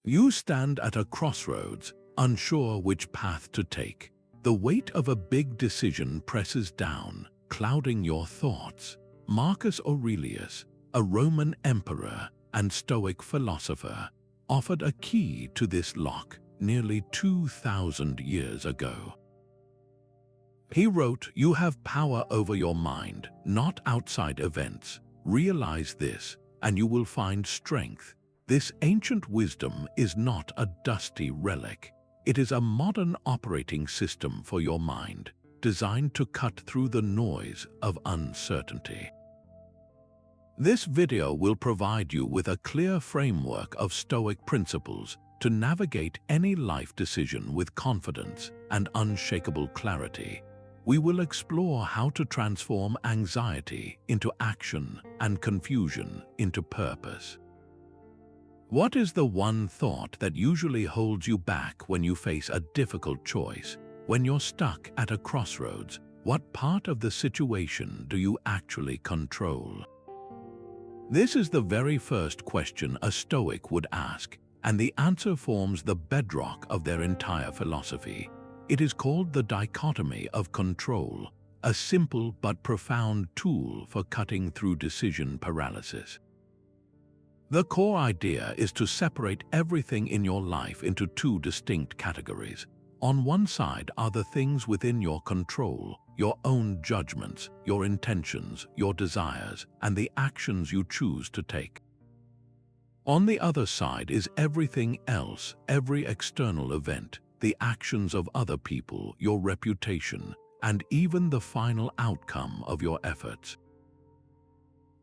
You stand at a crossroads, unsure which path to take. The weight of a big decision presses down, clouding your thoughts. Marcus Aurelius, a Roman emperor and Stoic philosopher, offered a key to this lock nearly 2,000 years ago. He wrote, "You have power over your mind, not outside events. Realize this, and you will find strength." This ancient wisdom is not a dusty relic. It is a modern operating system for your mind, designed to cut through the noise of uncertainty. This video will provide you with a clear framework of Stoic principles to navigate any life decision with confidence and unshakable clarity. We will explore how to transform anxiety into action and confusion into purpose. What is the one thought that usually holds you back when you face a difficult choice? When you're stuck at a crossroads, what part of the situation do you actually control? This is the very first question a Stoic would ask, and the answer forms the bedrock of their entire philosophy. It is called the Dichotomy of Control, a simple but profound tool for cutting through decision paralysis. The core idea is to separate everything in your life into two distinct categories. On one side are the things within your control, your own judgments, your intentions, your desires, and the actions you choose to take. On the other side is everything else, every external event, the actions of other people, your reputation, and even the final outcome of your efforts.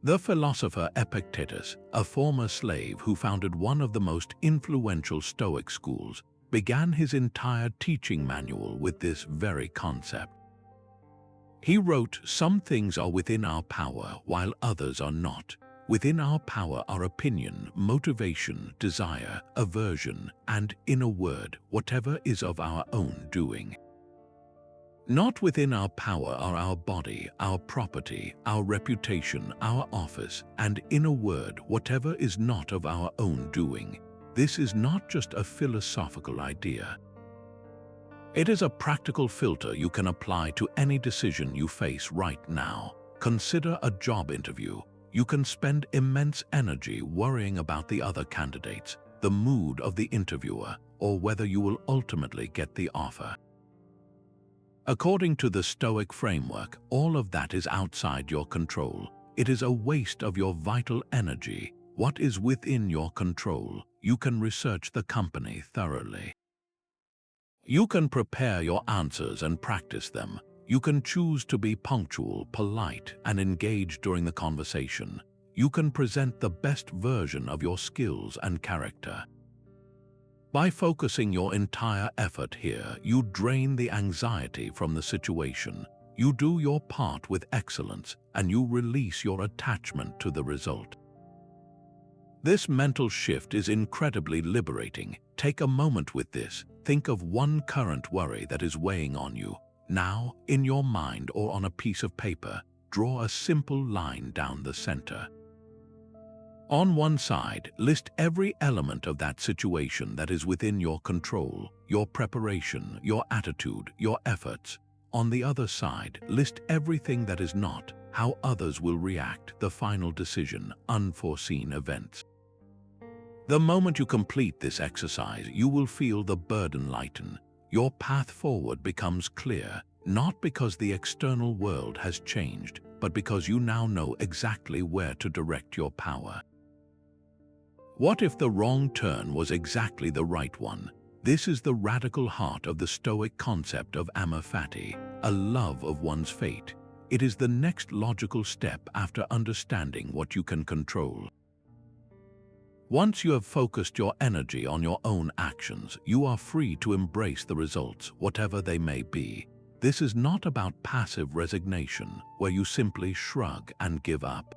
The philosopher Epictetus, a former slave who founded one of the most influential Stoic schools, began his entire teaching manual with this very concept. He wrote, "Some things are within our power, while others are not. Within our power are opinion, motivation, desire, aversion, and, in a word, whatever is of our own doing. Not within our power are our body, our property, our reputation, our office, and, in a word, whatever is not of our own doing." This is not just a philosophical idea. It is a practical filter you can apply to any decision you face right now. Consider a job interview. You can spend immense energy worrying about the other candidates, the mood of the interviewer, or whether you will ultimately get the offer. According to the Stoic framework, all of that is outside your control. It is a waste of your vital energy. What is within your control? You can research the company thoroughly. You can prepare your answers and practice them. You can choose to be punctual, polite, and engaged during the conversation. You can present the best version of your skills and character. By focusing your entire effort here, you drain the anxiety from the situation. You do your part with excellence, and you release your attachment to the result. This mental shift is incredibly liberating. Take a moment with this. Think of one current worry that is weighing on you. Now, in your mind or on a piece of paper, draw a simple line down the center. On one side, list every element of that situation that is within your control, your preparation, your attitude, your efforts. On the other side, list everything that is not, how others will react, the final decision, unforeseen events. The moment you complete this exercise, you will feel the burden lighten. Your path forward becomes clear, not because the external world has changed, but because you now know exactly where to direct your power. What if the wrong turn was exactly the right one? This is the radical heart of the Stoic concept of Amor Fati, a love of one's fate. It is the next logical step after understanding what you can control. Once you have focused your energy on your own actions, you are free to embrace the results, whatever they may be. This is not about passive resignation, where you simply shrug and give up.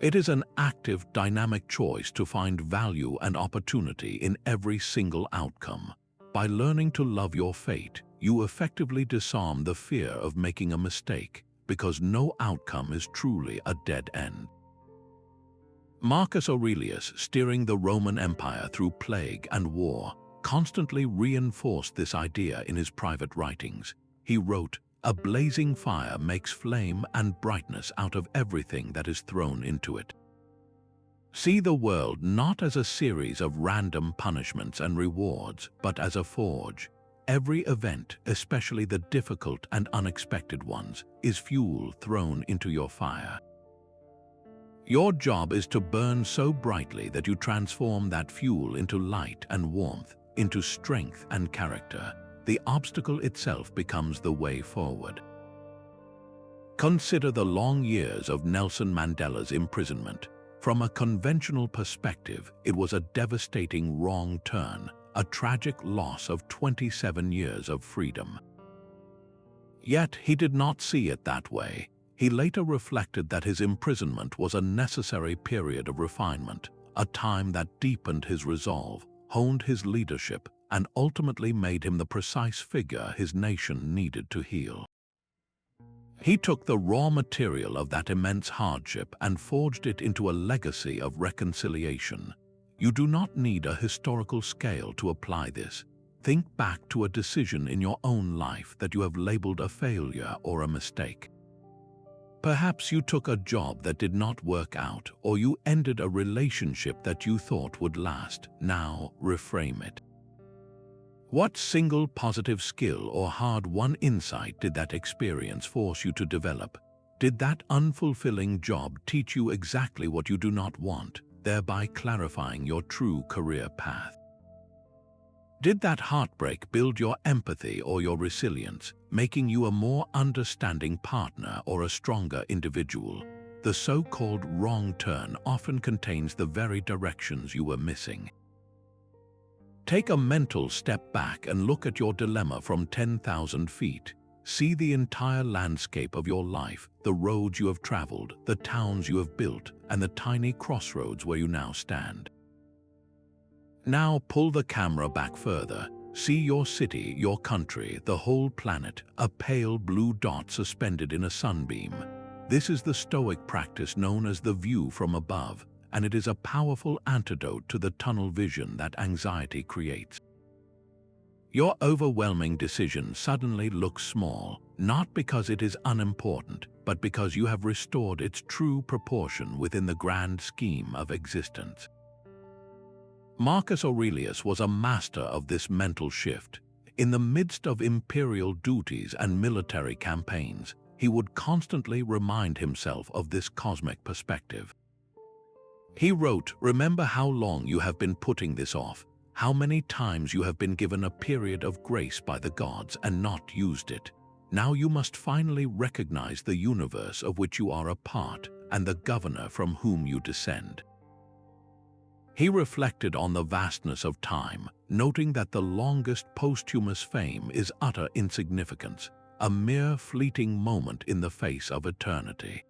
It is an active, dynamic choice to find value and opportunity in every single outcome. By learning to love your fate, you effectively disarm the fear of making a mistake, because no outcome is truly a dead end. Marcus Aurelius, steering the Roman Empire through plague and war, constantly reinforced this idea in his private writings. He wrote, "A blazing fire makes flame and brightness out of everything that is thrown into it." See the world not as a series of random punishments and rewards, but as a forge. Every event, especially the difficult and unexpected ones, is fuel thrown into your fire. Your job is to burn so brightly that you transform that fuel into light and warmth, into strength and character. The obstacle itself becomes the way forward. Consider the long years of Nelson Mandela's imprisonment. From a conventional perspective, it was a devastating wrong turn, a tragic loss of 27 years of freedom. Yet he did not see it that way. He later reflected that his imprisonment was a necessary period of refinement, a time that deepened his resolve, honed his leadership, and ultimately made him the precise figure his nation needed to heal. He took the raw material of that immense hardship and forged it into a legacy of reconciliation. You do not need a historical scale to apply this. Think back to a decision in your own life that you have labeled a failure or a mistake. Perhaps you took a job that did not work out, or you ended a relationship that you thought would last. Now, reframe it. What single positive skill or hard-won insight did that experience force you to develop? Did that unfulfilling job teach you exactly what you do not want, thereby clarifying your true career path? Did that heartbreak build your empathy or your resilience, making you a more understanding partner or a stronger individual? The so-called wrong turn often contains the very directions you were missing. Take a mental step back and look at your dilemma from 10,000 feet. See the entire landscape of your life, the roads you have traveled, the towns you have built, and the tiny crossroads where you now stand. Now pull the camera back further. See your city, your country, the whole planet, a pale blue dot suspended in a sunbeam. This is the Stoic practice known as the view from above, and it is a powerful antidote to the tunnel vision that anxiety creates. Your overwhelming decision suddenly looks small, not because it is unimportant, but because you have restored its true proportion within the grand scheme of existence. Marcus Aurelius was a master of this mental shift. In the midst of imperial duties and military campaigns, he would constantly remind himself of this cosmic perspective. He wrote, "Remember how long you have been putting this off, how many times you have been given a period of grace by the gods and not used it. Now you must finally recognize the universe of which you are a part and the governor from whom you descend." He reflected on the vastness of time, noting that the longest posthumous fame is utter insignificance, a mere fleeting moment in the face of eternity.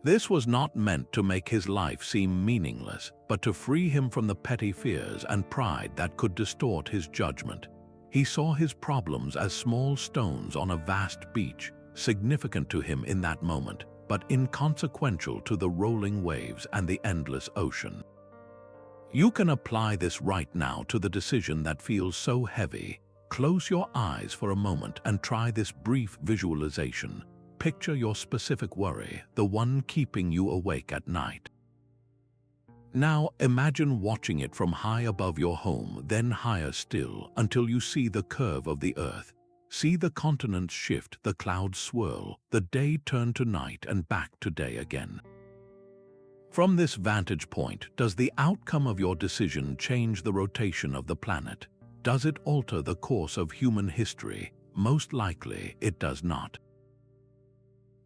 This was not meant to make his life seem meaningless, but to free him from the petty fears and pride that could distort his judgment. He saw his problems as small stones on a vast beach, significant to him in that moment, but inconsequential to the rolling waves and the endless ocean. You can apply this right now to the decision that feels so heavy. Close your eyes for a moment and try this brief visualization. Picture your specific worry, the one keeping you awake at night. Now imagine watching it from high above your home, then higher still, until you see the curve of the earth. See the continents shift, the clouds swirl, the day turn to night and back to day again. From this vantage point, does the outcome of your decision change the rotation of the planet? Does it alter the course of human history? Most likely, it does not.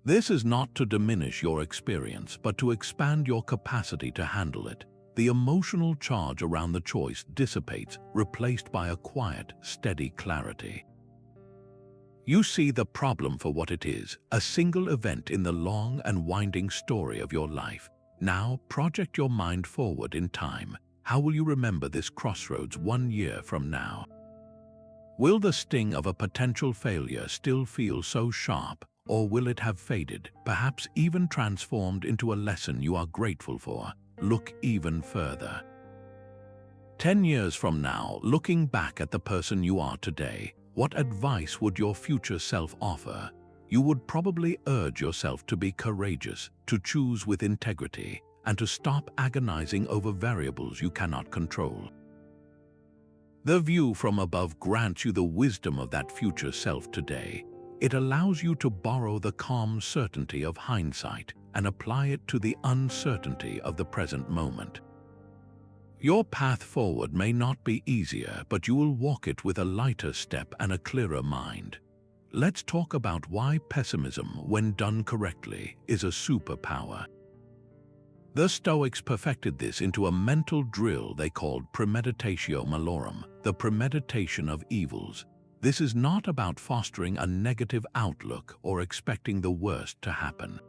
This is not to diminish your experience, but to expand your capacity to handle it. The emotional charge around the choice dissipates, replaced by a quiet, steady clarity. You see the problem for what it is, a single event in the long and winding story of your life. Now, project your mind forward in time. How will you remember this crossroads 1 year from now? Will the sting of a potential failure still feel so sharp, or will it have faded, perhaps even transformed into a lesson you are grateful for? Look even further. 10 years from now, looking back at the person you are today, what advice would your future self offer? You would probably urge yourself to be courageous, to choose with integrity, and to stop agonizing over variables you cannot control. The view from above grants you the wisdom of that future self today. It allows you to borrow the calm certainty of hindsight and apply it to the uncertainty of the present moment. Your path forward may not be easier, but you will walk it with a lighter step and a clearer mind. Let's talk about why pessimism, when done correctly, is a superpower. The Stoics perfected this into a mental drill they called Premeditatio Malorum, the premeditation of evils. This is not about fostering a negative outlook or expecting the worst to happen.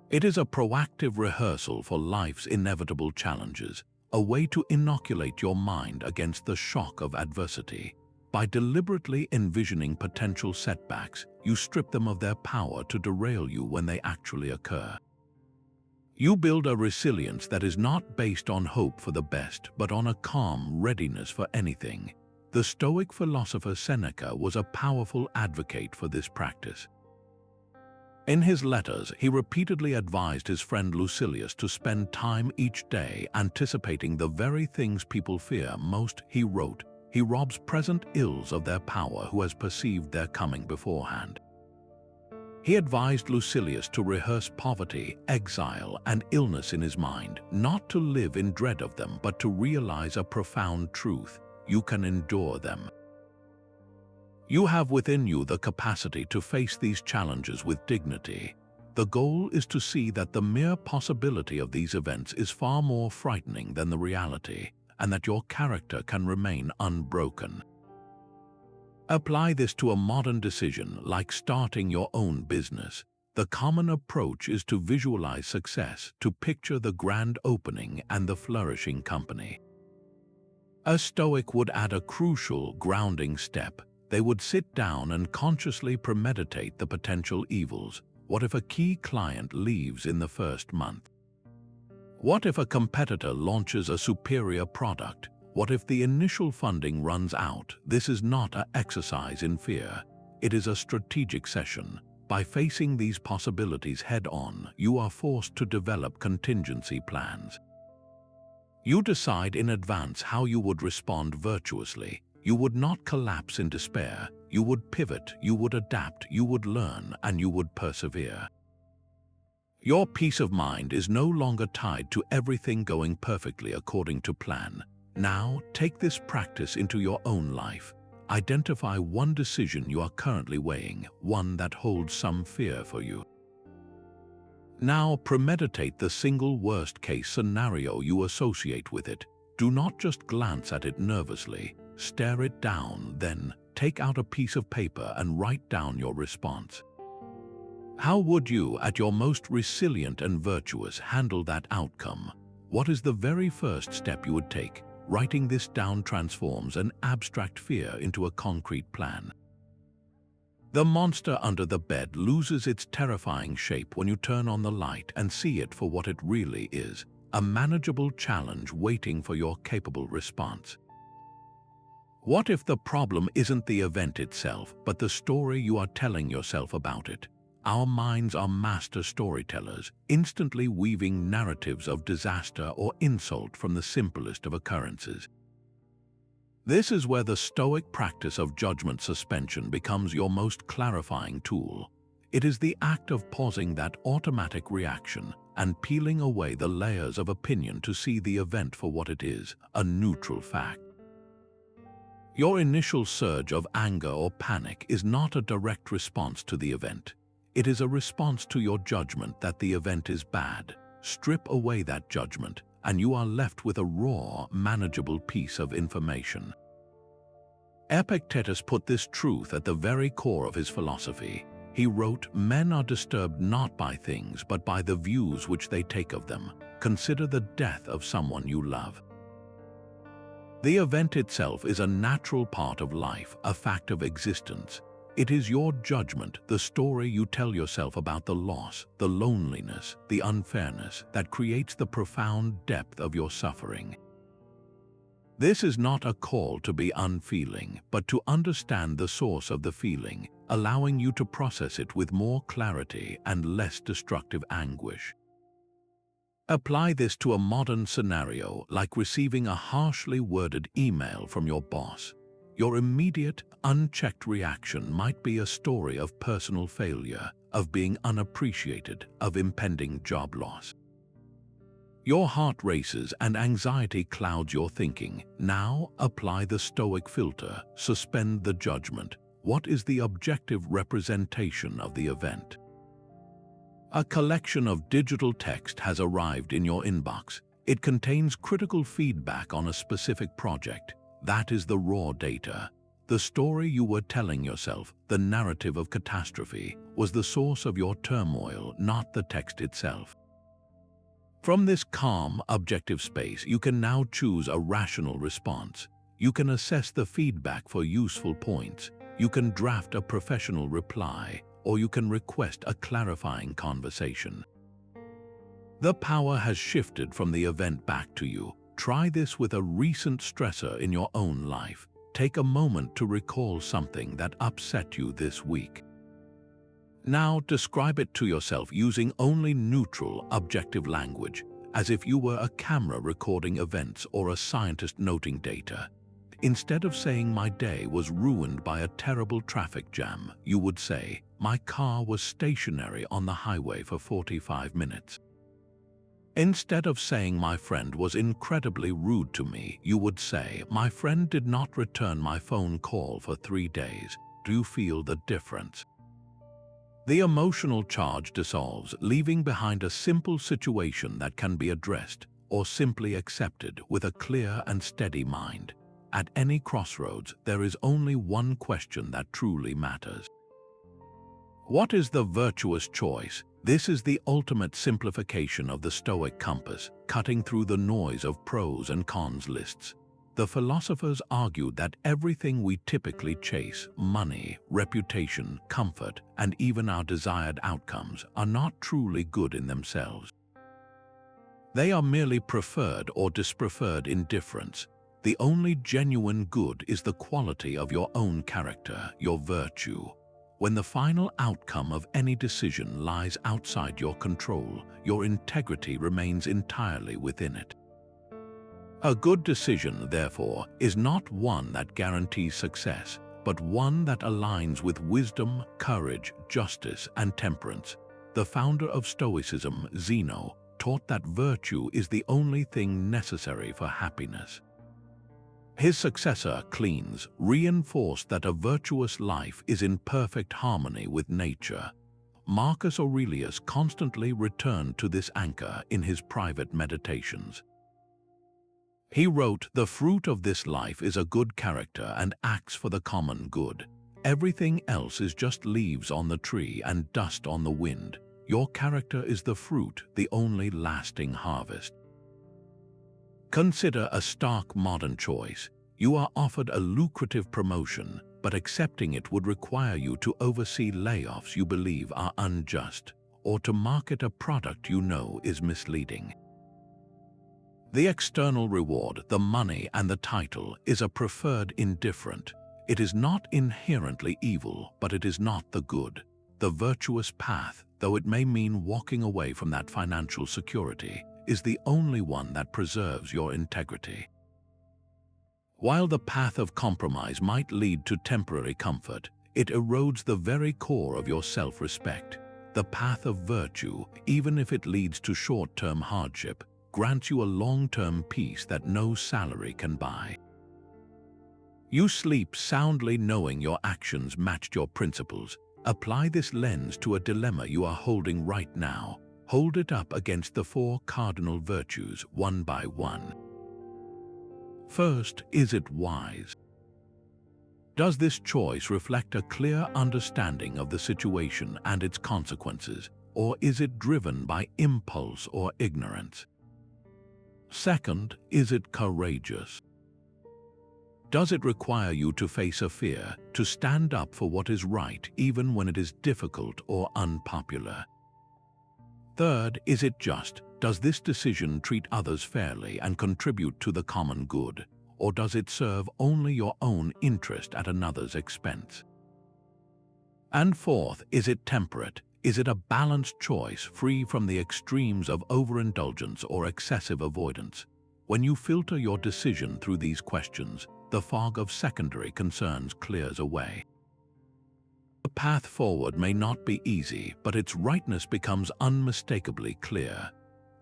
It is a proactive rehearsal for life's inevitable challenges, a way to inoculate your mind against the shock of adversity. By deliberately envisioning potential setbacks, you strip them of their power to derail you when they actually occur. You build a resilience that is not based on hope for the best, but on a calm readiness for anything. The Stoic philosopher Seneca was a powerful advocate for this practice. In his letters, he repeatedly advised his friend Lucilius to spend time each day anticipating the very things people fear most. He wrote, "He robs present ills of their power who has perceived their coming beforehand." He advised Lucilius to rehearse poverty, exile, and illness in his mind, not to live in dread of them, but to realize a profound truth: you can endure them. You have within you the capacity to face these challenges with dignity. The goal is to see that the mere possibility of these events is far more frightening than the reality, and that your character can remain unbroken. Apply this to a modern decision like starting your own business. The common approach is to visualize success, to picture the grand opening and the flourishing company. A Stoic would add a crucial grounding step. They would sit down and consciously premeditate the potential evils. What if a key client leaves in the first month? What if a competitor launches a superior product? What if the initial funding runs out? This is not an exercise in fear. It is a strategic session. By facing these possibilities head-on, you are forced to develop contingency plans. You decide in advance how you would respond virtuously. You would not collapse in despair. You would pivot, you would adapt, you would learn, and you would persevere. Your peace of mind is no longer tied to everything going perfectly according to plan. Now, take this practice into your own life. Identify one decision you are currently weighing, one that holds some fear for you. Now, premeditate the single worst-case scenario you associate with it. Do not just glance at it nervously. Stare it down, then take out a piece of paper and write down your response. How would you, at your most resilient and virtuous, handle that outcome? What is the very first step you would take? Writing this down transforms an abstract fear into a concrete plan. The monster under the bed loses its terrifying shape when you turn on the light and see it for what it really is: a manageable challenge waiting for your capable response. What if the problem isn't the event itself, but the story you are telling yourself about it? Our minds are master storytellers, instantly weaving narratives of disaster or insult from the simplest of occurrences. This is where the Stoic practice of judgment suspension becomes your most clarifying tool. It is the act of pausing that automatic reaction and peeling away the layers of opinion to see the event for what it is: a neutral fact. Your initial surge of anger or panic is not a direct response to the event. It is a response to your judgment that the event is bad. Strip away that judgment, and you are left with a raw, manageable piece of information. Epictetus put this truth at the very core of his philosophy. He wrote, "Men are disturbed not by things, but by the views which they take of them. Consider the death of someone you love." The event itself is a natural part of life, a fact of existence. It is your judgment, the story you tell yourself about the loss, the loneliness, the unfairness, that creates the profound depth of your suffering. This is not a call to be unfeeling, but to understand the source of the feeling, allowing you to process it with more clarity and less destructive anguish. Apply this to a modern scenario like receiving a harshly worded email from your boss. Your immediate, unchecked reaction might be a story of personal failure, of being unappreciated, of impending job loss. Your heart races and anxiety clouds your thinking. Now apply the Stoic filter, suspend the judgment. What is the objective representation of the event? A collection of digital text has arrived in your inbox. It contains critical feedback on a specific project. That is the raw data. The story you were telling yourself, the narrative of catastrophe, was the source of your turmoil, not the text itself. From this calm, objective space, you can now choose a rational response. You can assess the feedback for useful points. You can draft a professional reply, or you can request a clarifying conversation. The power has shifted from the event back to you. Try this with a recent stressor in your own life. Take a moment to recall something that upset you this week. Now describe it to yourself using only neutral, objective language, as if you were a camera recording events or a scientist noting data. Instead of saying my day was ruined by a terrible traffic jam, you would say, my car was stationary on the highway for 45 minutes. Instead of saying my friend was incredibly rude to me, you would say, my friend did not return my phone call for 3 days. Do you feel the difference? The emotional charge dissolves, leaving behind a simple situation that can be addressed or simply accepted with a clear and steady mind. At any crossroads, there is only one question that truly matters. What is the virtuous choice? This is the ultimate simplification of the Stoic compass, cutting through the noise of pros and cons lists. The philosophers argued that everything we typically chase, money, reputation, comfort, and even our desired outcomes, are not truly good in themselves. They are merely preferred or dispreferred indifference. The only genuine good is the quality of your own character, your virtue. When the final outcome of any decision lies outside your control, your integrity remains entirely within it. A good decision, therefore, is not one that guarantees success, but one that aligns with wisdom, courage, justice, and temperance. The founder of Stoicism, Zeno, taught that virtue is the only thing necessary for happiness. His successor, Cleans, reinforced that a virtuous life is in perfect harmony with nature. Marcus Aurelius constantly returned to this anchor in his private meditations. He wrote, "The fruit of this life is a good character and acts for the common good. Everything else is just leaves on the tree and dust on the wind. Your character is the fruit, the only lasting harvest." Consider a stark modern choice. You are offered a lucrative promotion, but accepting it would require you to oversee layoffs you believe are unjust, or to market a product you know is misleading. The external reward, the money and the title, is a preferred indifferent. It is not inherently evil, but it is not the good. The virtuous path, though it may mean walking away from that financial security, is the only one that preserves your integrity. While the path of compromise might lead to temporary comfort, it erodes the very core of your self-respect. The path of virtue, even if it leads to short-term hardship, grants you a long-term peace that no salary can buy. You sleep soundly knowing your actions matched your principles. Apply this lens to a dilemma you are holding right now. Hold it up against the 4 cardinal virtues one by one. First, is it wise? Does this choice reflect a clear understanding of the situation and its consequences, or is it driven by impulse or ignorance? Second, is it courageous? Does it require you to face a fear, to stand up for what is right even when it is difficult or unpopular? Third, is it just? Does this decision treat others fairly and contribute to the common good, or does it serve only your own interest at another's expense? And fourth, is it temperate? Is it a balanced choice free from the extremes of overindulgence or excessive avoidance? When you filter your decision through these questions, the fog of secondary concerns clears away. The path forward may not be easy, but its rightness becomes unmistakably clear.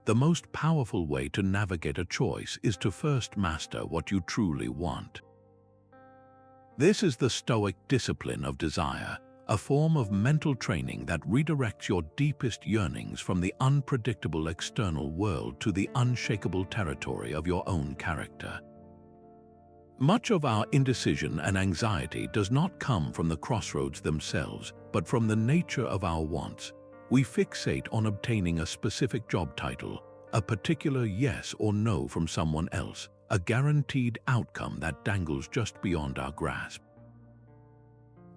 The most powerful way to navigate a choice is to first master what you truly want. This is the Stoic discipline of desire, a form of mental training that redirects your deepest yearnings from the unpredictable external world to the unshakable territory of your own character. Much of our indecision and anxiety does not come from the crossroads themselves, but from the nature of our wants. We fixate on obtaining a specific job title, a particular yes or no from someone else, a guaranteed outcome that dangles just beyond our grasp.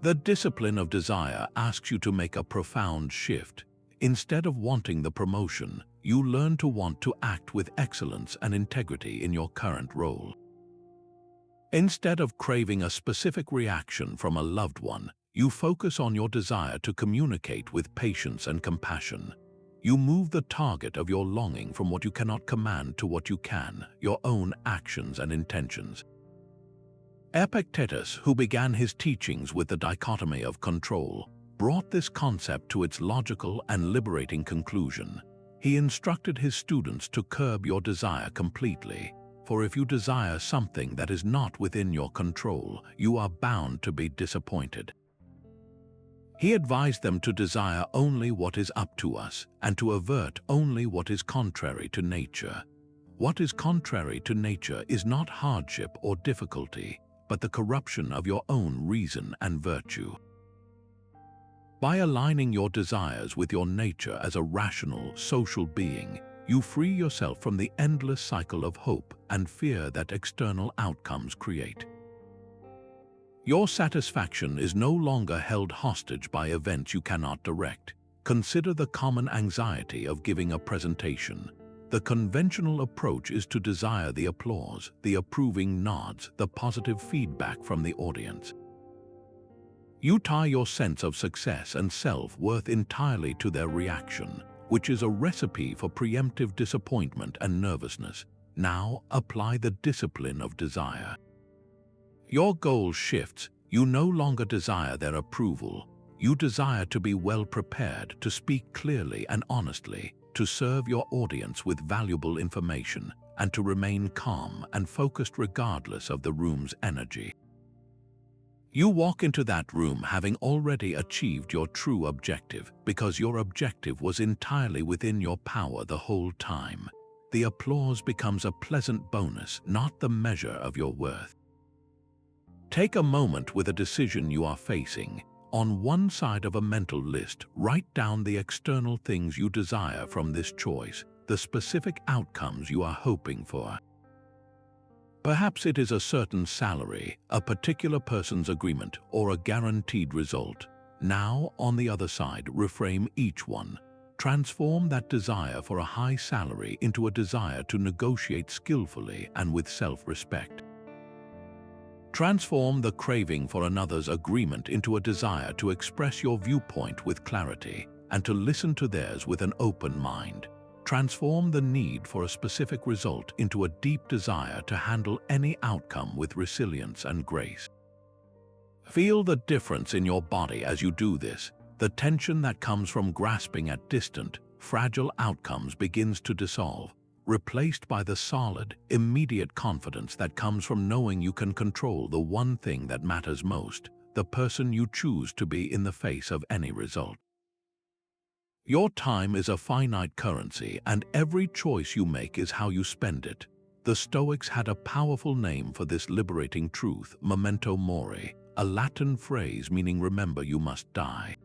The discipline of desire asks you to make a profound shift. Instead of wanting the promotion, you learn to want to act with excellence and integrity in your current role. Instead of craving a specific reaction from a loved one, you focus on your desire to communicate with patience and compassion. You move the target of your longing from what you cannot command to what you can, your own actions and intentions. Epictetus, who began his teachings with the Dichotomy of Control, brought this concept to its logical and liberating conclusion. He instructed his students to curb your desire completely, for if you desire something that is not within your control, you are bound to be disappointed. He advised them to desire only what is up to us, and to avert only what is contrary to nature. What is contrary to nature is not hardship or difficulty, but the corruption of your own reason and virtue. By aligning your desires with your nature as a rational, social being, you free yourself from the endless cycle of hope and fear that external outcomes create. Your satisfaction is no longer held hostage by events you cannot direct. Consider the common anxiety of giving a presentation. The conventional approach is to desire the applause, the approving nods, the positive feedback from the audience. You tie your sense of success and self-worth entirely to their reaction, which is a recipe for preemptive disappointment and nervousness. Now apply the discipline of desire. Your goal shifts. You no longer desire their approval. You desire to be well prepared, to speak clearly and honestly, to serve your audience with valuable information, and to remain calm and focused regardless of the room's energy. You walk into that room having already achieved your true objective, because your objective was entirely within your power the whole time. The applause becomes a pleasant bonus, not the measure of your worth. Take a moment with a decision you are facing. On one side of a mental list, write down the external things you desire from this choice, the specific outcomes you are hoping for. Perhaps it is a certain salary, a particular person's agreement, or a guaranteed result. Now, on the other side, reframe each one. Transform that desire for a high salary into a desire to negotiate skillfully and with self-respect. Transform the craving for another's agreement into a desire to express your viewpoint with clarity and to listen to theirs with an open mind. Transform the need for a specific result into a deep desire to handle any outcome with resilience and grace. Feel the difference in your body as you do this. The tension that comes from grasping at distant, fragile outcomes begins to dissolve, replaced by the solid, immediate confidence that comes from knowing you can control the one thing that matters most, the person you choose to be in the face of any result. Your time is a finite currency, and every choice you make is how you spend it. The Stoics had a powerful name for this liberating truth, Memento Mori, a Latin phrase meaning remember you must die.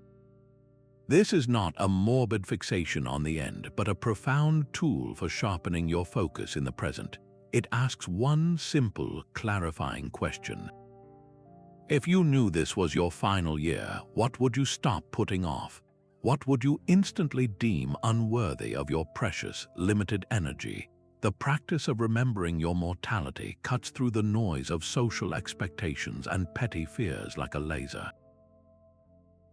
This is not a morbid fixation on the end, but a profound tool for sharpening your focus in the present. It asks one simple, clarifying question. If you knew this was your final year, what would you stop putting off? What would you instantly deem unworthy of your precious, limited energy? The practice of remembering your mortality cuts through the noise of social expectations and petty fears like a laser.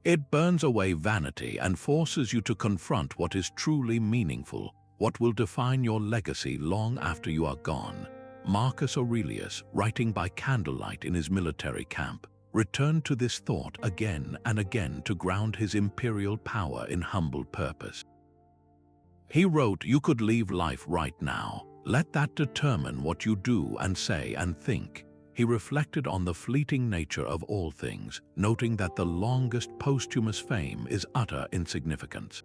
It burns away vanity and forces you to confront what is truly meaningful, what will define your legacy long after you are gone. Marcus Aurelius, writing by candlelight in his military camp, returned to this thought again and again to ground his imperial power in humble purpose. He wrote, "You could leave life right now. Let that determine what you do and say and think." He reflected on the fleeting nature of all things, noting that the longest posthumous fame is utter insignificance.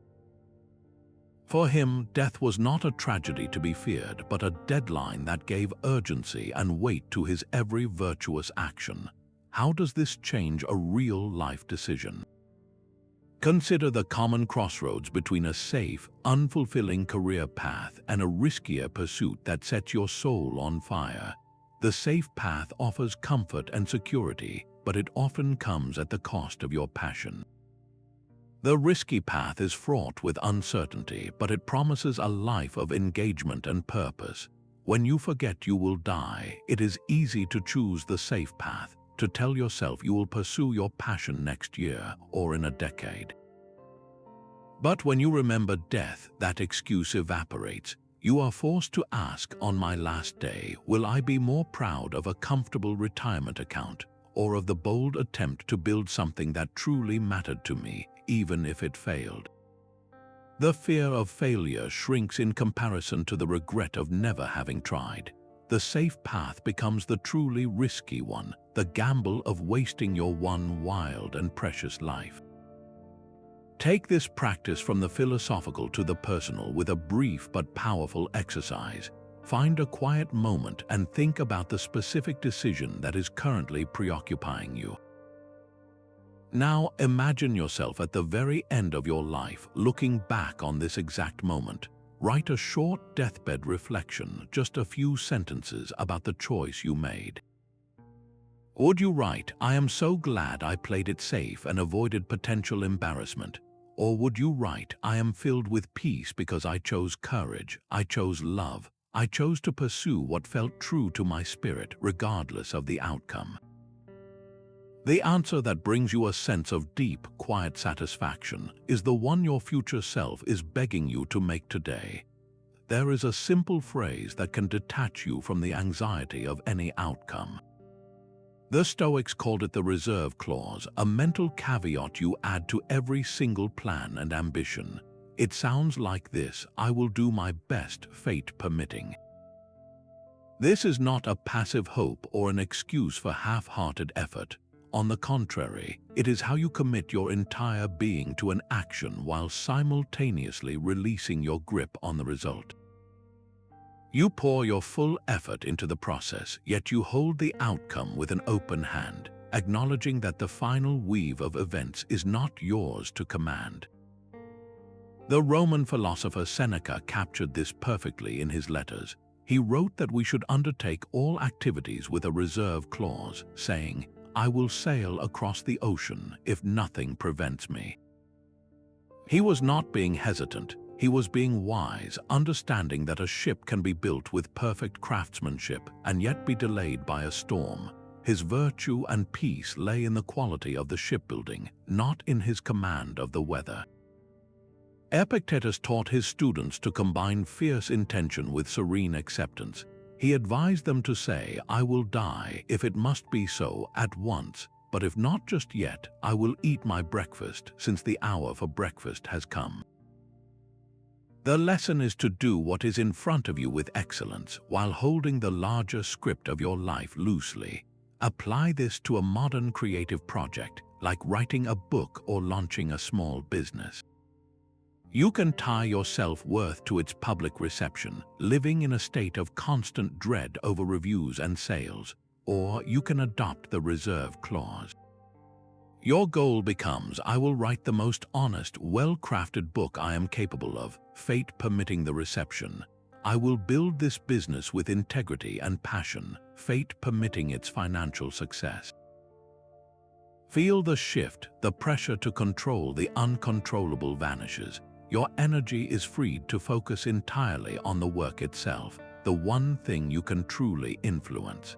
For him, death was not a tragedy to be feared, but a deadline that gave urgency and weight to his every virtuous action. How does this change a real-life decision? Consider the common crossroads between a safe, unfulfilling career path and a riskier pursuit that sets your soul on fire. The safe path offers comfort and security, but it often comes at the cost of your passion. The risky path is fraught with uncertainty, but it promises a life of engagement and purpose. When you forget you will die, it is easy to choose the safe path, to tell yourself you will pursue your passion next year or in a decade. But when you remember death, that excuse evaporates. You are forced to ask, on my last day, will I be more proud of a comfortable retirement account or of the bold attempt to build something that truly mattered to me, even if it failed? The fear of failure shrinks in comparison to the regret of never having tried. The safe path becomes the truly risky one, the gamble of wasting your one wild and precious life. Take this practice from the philosophical to the personal with a brief but powerful exercise. Find a quiet moment and think about the specific decision that is currently preoccupying you. Now imagine yourself at the very end of your life, looking back on this exact moment. Write a short deathbed reflection, just a few sentences about the choice you made. Would you write, "I am so glad I played it safe and avoided potential embarrassment"? Or would you write, "I am filled with peace because I chose courage, I chose love, I chose to pursue what felt true to my spirit, regardless of the outcome"? The answer that brings you a sense of deep, quiet satisfaction is the one your future self is begging you to make today. There is a simple phrase that can detach you from the anxiety of any outcome. The Stoics called it the reserve clause, a mental caveat you add to every single plan and ambition. It sounds like this: "I will do my best, fate permitting." This is not a passive hope or an excuse for half-hearted effort. On the contrary, it is how you commit your entire being to an action while simultaneously releasing your grip on the result. You pour your full effort into the process, yet you hold the outcome with an open hand, acknowledging that the final weave of events is not yours to command. The Roman philosopher Seneca captured this perfectly in his letters. He wrote that we should undertake all activities with a reserve clause, saying, "I will sail across the ocean if nothing prevents me." He was not being hesitant. He was being wise, understanding that a ship can be built with perfect craftsmanship and yet be delayed by a storm. His virtue and peace lay in the quality of the shipbuilding, not in his command of the weather. Epictetus taught his students to combine fierce intention with serene acceptance. He advised them to say, "I will die, if it must be so, at once, but if not just yet, I will eat my breakfast, since the hour for breakfast has come." The lesson is to do what is in front of you with excellence, while holding the larger script of your life loosely. Apply this to a modern creative project, like writing a book or launching a small business. You can tie your self-worth to its public reception, living in a state of constant dread over reviews and sales, or you can adopt the reserve clause. Your goal becomes, "I will write the most honest, well-crafted book I am capable of, fate permitting the reception. I will build this business with integrity and passion, fate permitting its financial success. Feel the shift, the pressure to control the uncontrollable vanishes. Your energy is freed to focus entirely on the work itself, the one thing you can truly influence.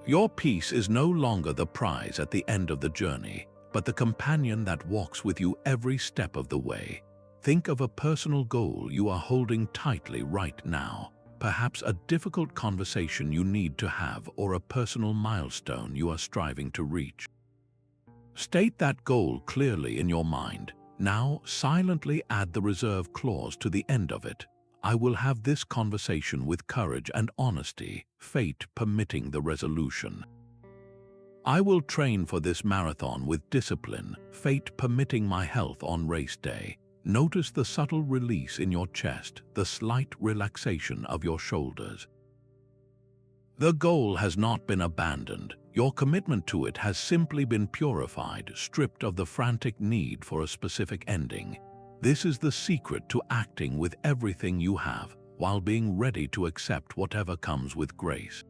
Your peace is no longer the prize at the end of the journey, but the companion that walks with you every step of the way. Think of a personal goal you are holding tightly right now, perhaps a difficult conversation you need to have or a personal milestone you are striving to reach. State that goal clearly in your mind. Now, silently add the reserve clause to the end of it. I will have this conversation with courage and honesty, fate permitting the resolution. I will train for this marathon with discipline, fate permitting my health on race day. Notice the subtle release in your chest, the slight relaxation of your shoulders. The goal has not been abandoned. Your commitment to it has simply been purified, stripped of the frantic need for a specific ending. This is the secret to acting with everything you have, while being ready to accept whatever comes with grace.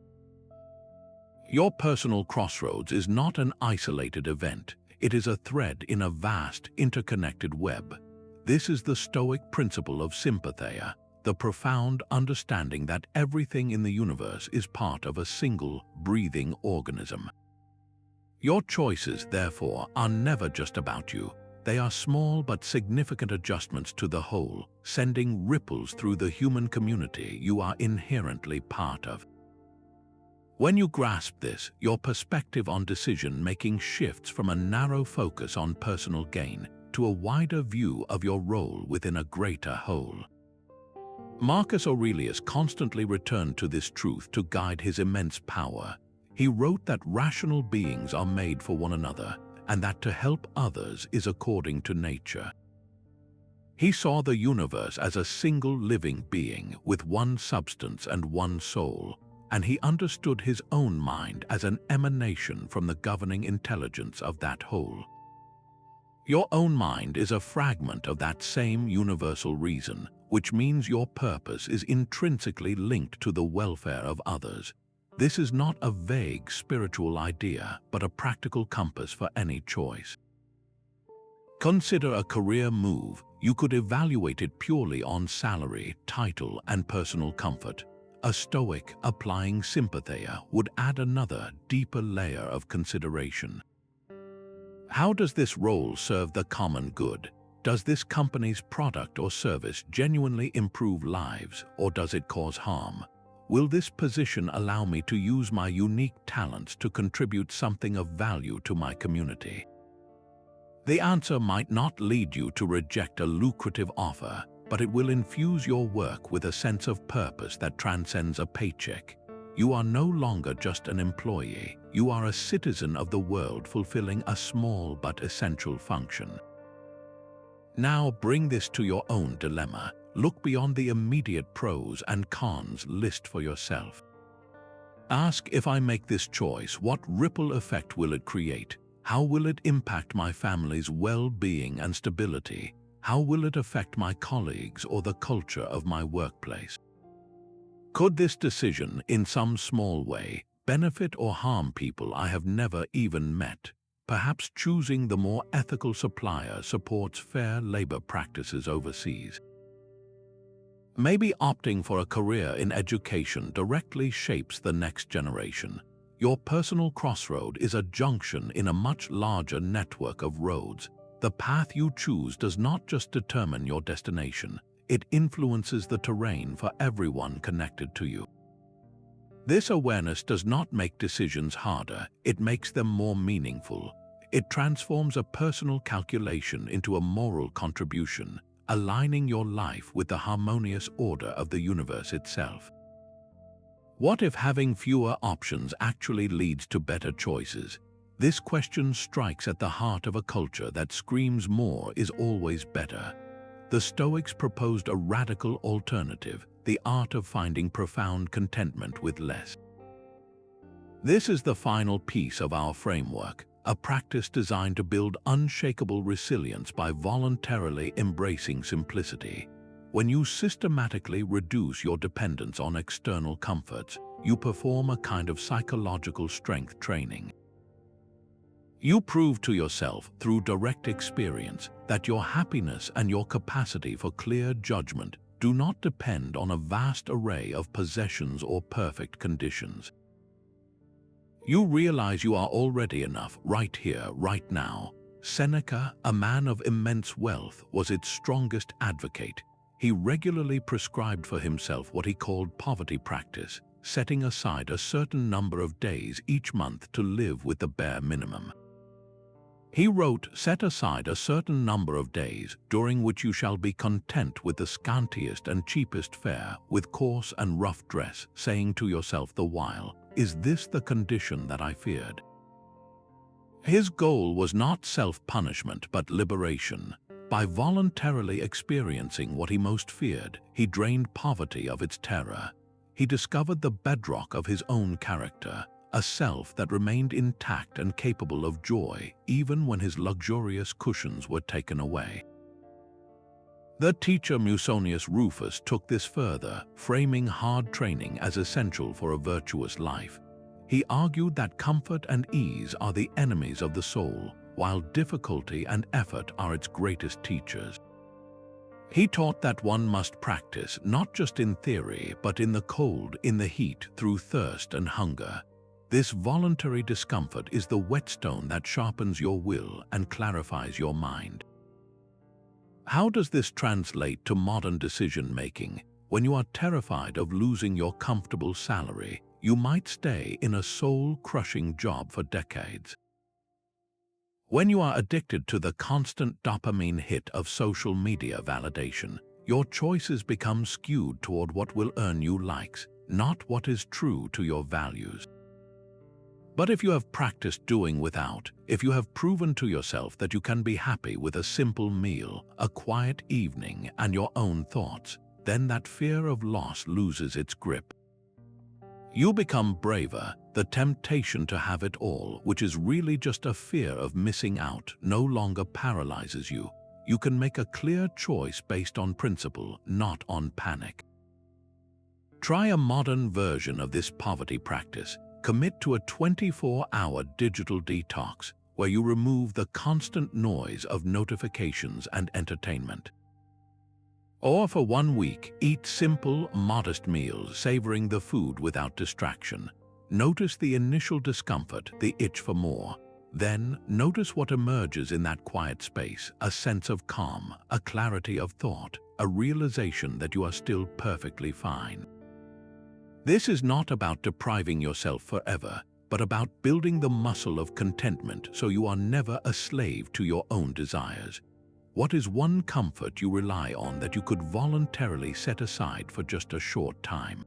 Your personal crossroads is not an isolated event. It is a thread in a vast, interconnected web. This is the Stoic principle of Sympatheia, the profound understanding that everything in the universe is part of a single, breathing organism. Your choices, therefore, are never just about you. They are small but significant adjustments to the whole, sending ripples through the human community you are inherently part of. When you grasp this, your perspective on decision-making shifts from a narrow focus on personal gain to a wider view of your role within a greater whole. Marcus Aurelius constantly returned to this truth to guide his immense power. He wrote that rational beings are made for one another, and that to help others is according to nature. He saw the universe as a single living being with one substance and one soul, and he understood his own mind as an emanation from the governing intelligence of that whole. Your own mind is a fragment of that same universal reason, which means your purpose is intrinsically linked to the welfare of others. This is not a vague spiritual idea, but a practical compass for any choice. Consider a career move. You could evaluate it purely on salary, title, and personal comfort. A Stoic applying Sympatheia would add another, deeper layer of consideration. How does this role serve the common good? Does this company's product or service genuinely improve lives, or does it cause harm? Will this position allow me to use my unique talents to contribute something of value to my community? The answer might not lead you to reject a lucrative offer, but it will infuse your work with a sense of purpose that transcends a paycheck. You are no longer just an employee. You are a citizen of the world fulfilling a small but essential function. Now bring this to your own dilemma. Look beyond the immediate pros and cons list for yourself. Ask, if I make this choice, what ripple effect will it create? How will it impact my family's well-being and stability? How will it affect my colleagues or the culture of my workplace? Could this decision, in some small way, benefit or harm people I have never even met? Perhaps choosing the more ethical supplier supports fair labor practices overseas. Maybe opting for a career in education directly shapes the next generation. Your personal crossroad is a junction in a much larger network of roads. The path you choose does not just determine your destination, it influences the terrain for everyone connected to you. This awareness does not make decisions harder, it makes them more meaningful. It transforms a personal calculation into a moral contribution, aligning your life with the harmonious order of the universe itself. What if having fewer options actually leads to better choices? This question strikes at the heart of a culture that screams more is always better. The Stoics proposed a radical alternative, the art of finding profound contentment with less. This is the final piece of our framework, a practice designed to build unshakable resilience by voluntarily embracing simplicity. When you systematically reduce your dependence on external comforts, you perform a kind of psychological strength training. You prove to yourself through direct experience that your happiness and your capacity for clear judgment do not depend on a vast array of possessions or perfect conditions. You realize you are already enough right here, right now. Seneca, a man of immense wealth, was its strongest advocate. He regularly prescribed for himself what he called poverty practice, setting aside a certain number of days each month to live with the bare minimum. He wrote, "Set aside a certain number of days, during which you shall be content with the scantiest and cheapest fare, with coarse and rough dress, saying to yourself the while, 'Is this the condition that I feared?'" His goal was not self-punishment but liberation. By voluntarily experiencing what he most feared, he drained poverty of its terror. He discovered the bedrock of his own character, a self that remained intact and capable of joy even when his luxurious cushions were taken away. The teacher Musonius Rufus took this further, framing hard training as essential for a virtuous life. He argued that comfort and ease are the enemies of the soul, while difficulty and effort are its greatest teachers. He taught that one must practice not just in theory, but in the cold, in the heat, through thirst and hunger. This voluntary discomfort is the whetstone that sharpens your will and clarifies your mind. How does this translate to modern decision-making? When you are terrified of losing your comfortable salary, you might stay in a soul-crushing job for decades. When you are addicted to the constant dopamine hit of social media validation, your choices become skewed toward what will earn you likes, not what is true to your values. But if you have practiced doing without, if you have proven to yourself that you can be happy with a simple meal, a quiet evening, and your own thoughts, then that fear of loss loses its grip. You become braver. The temptation to have it all, which is really just a fear of missing out, no longer paralyzes you. You can make a clear choice based on principle, not on panic. Try a modern version of this poverty practice. Commit to a 24-hour digital detox where you remove the constant noise of notifications and entertainment. Or for 1 week, eat simple, modest meals, savoring the food without distraction. Notice the initial discomfort, the itch for more. Then, notice what emerges in that quiet space, a sense of calm, a clarity of thought, a realization that you are still perfectly fine. This is not about depriving yourself forever, but about building the muscle of contentment so you are never a slave to your own desires. What is one comfort you rely on that you could voluntarily set aside for just a short time?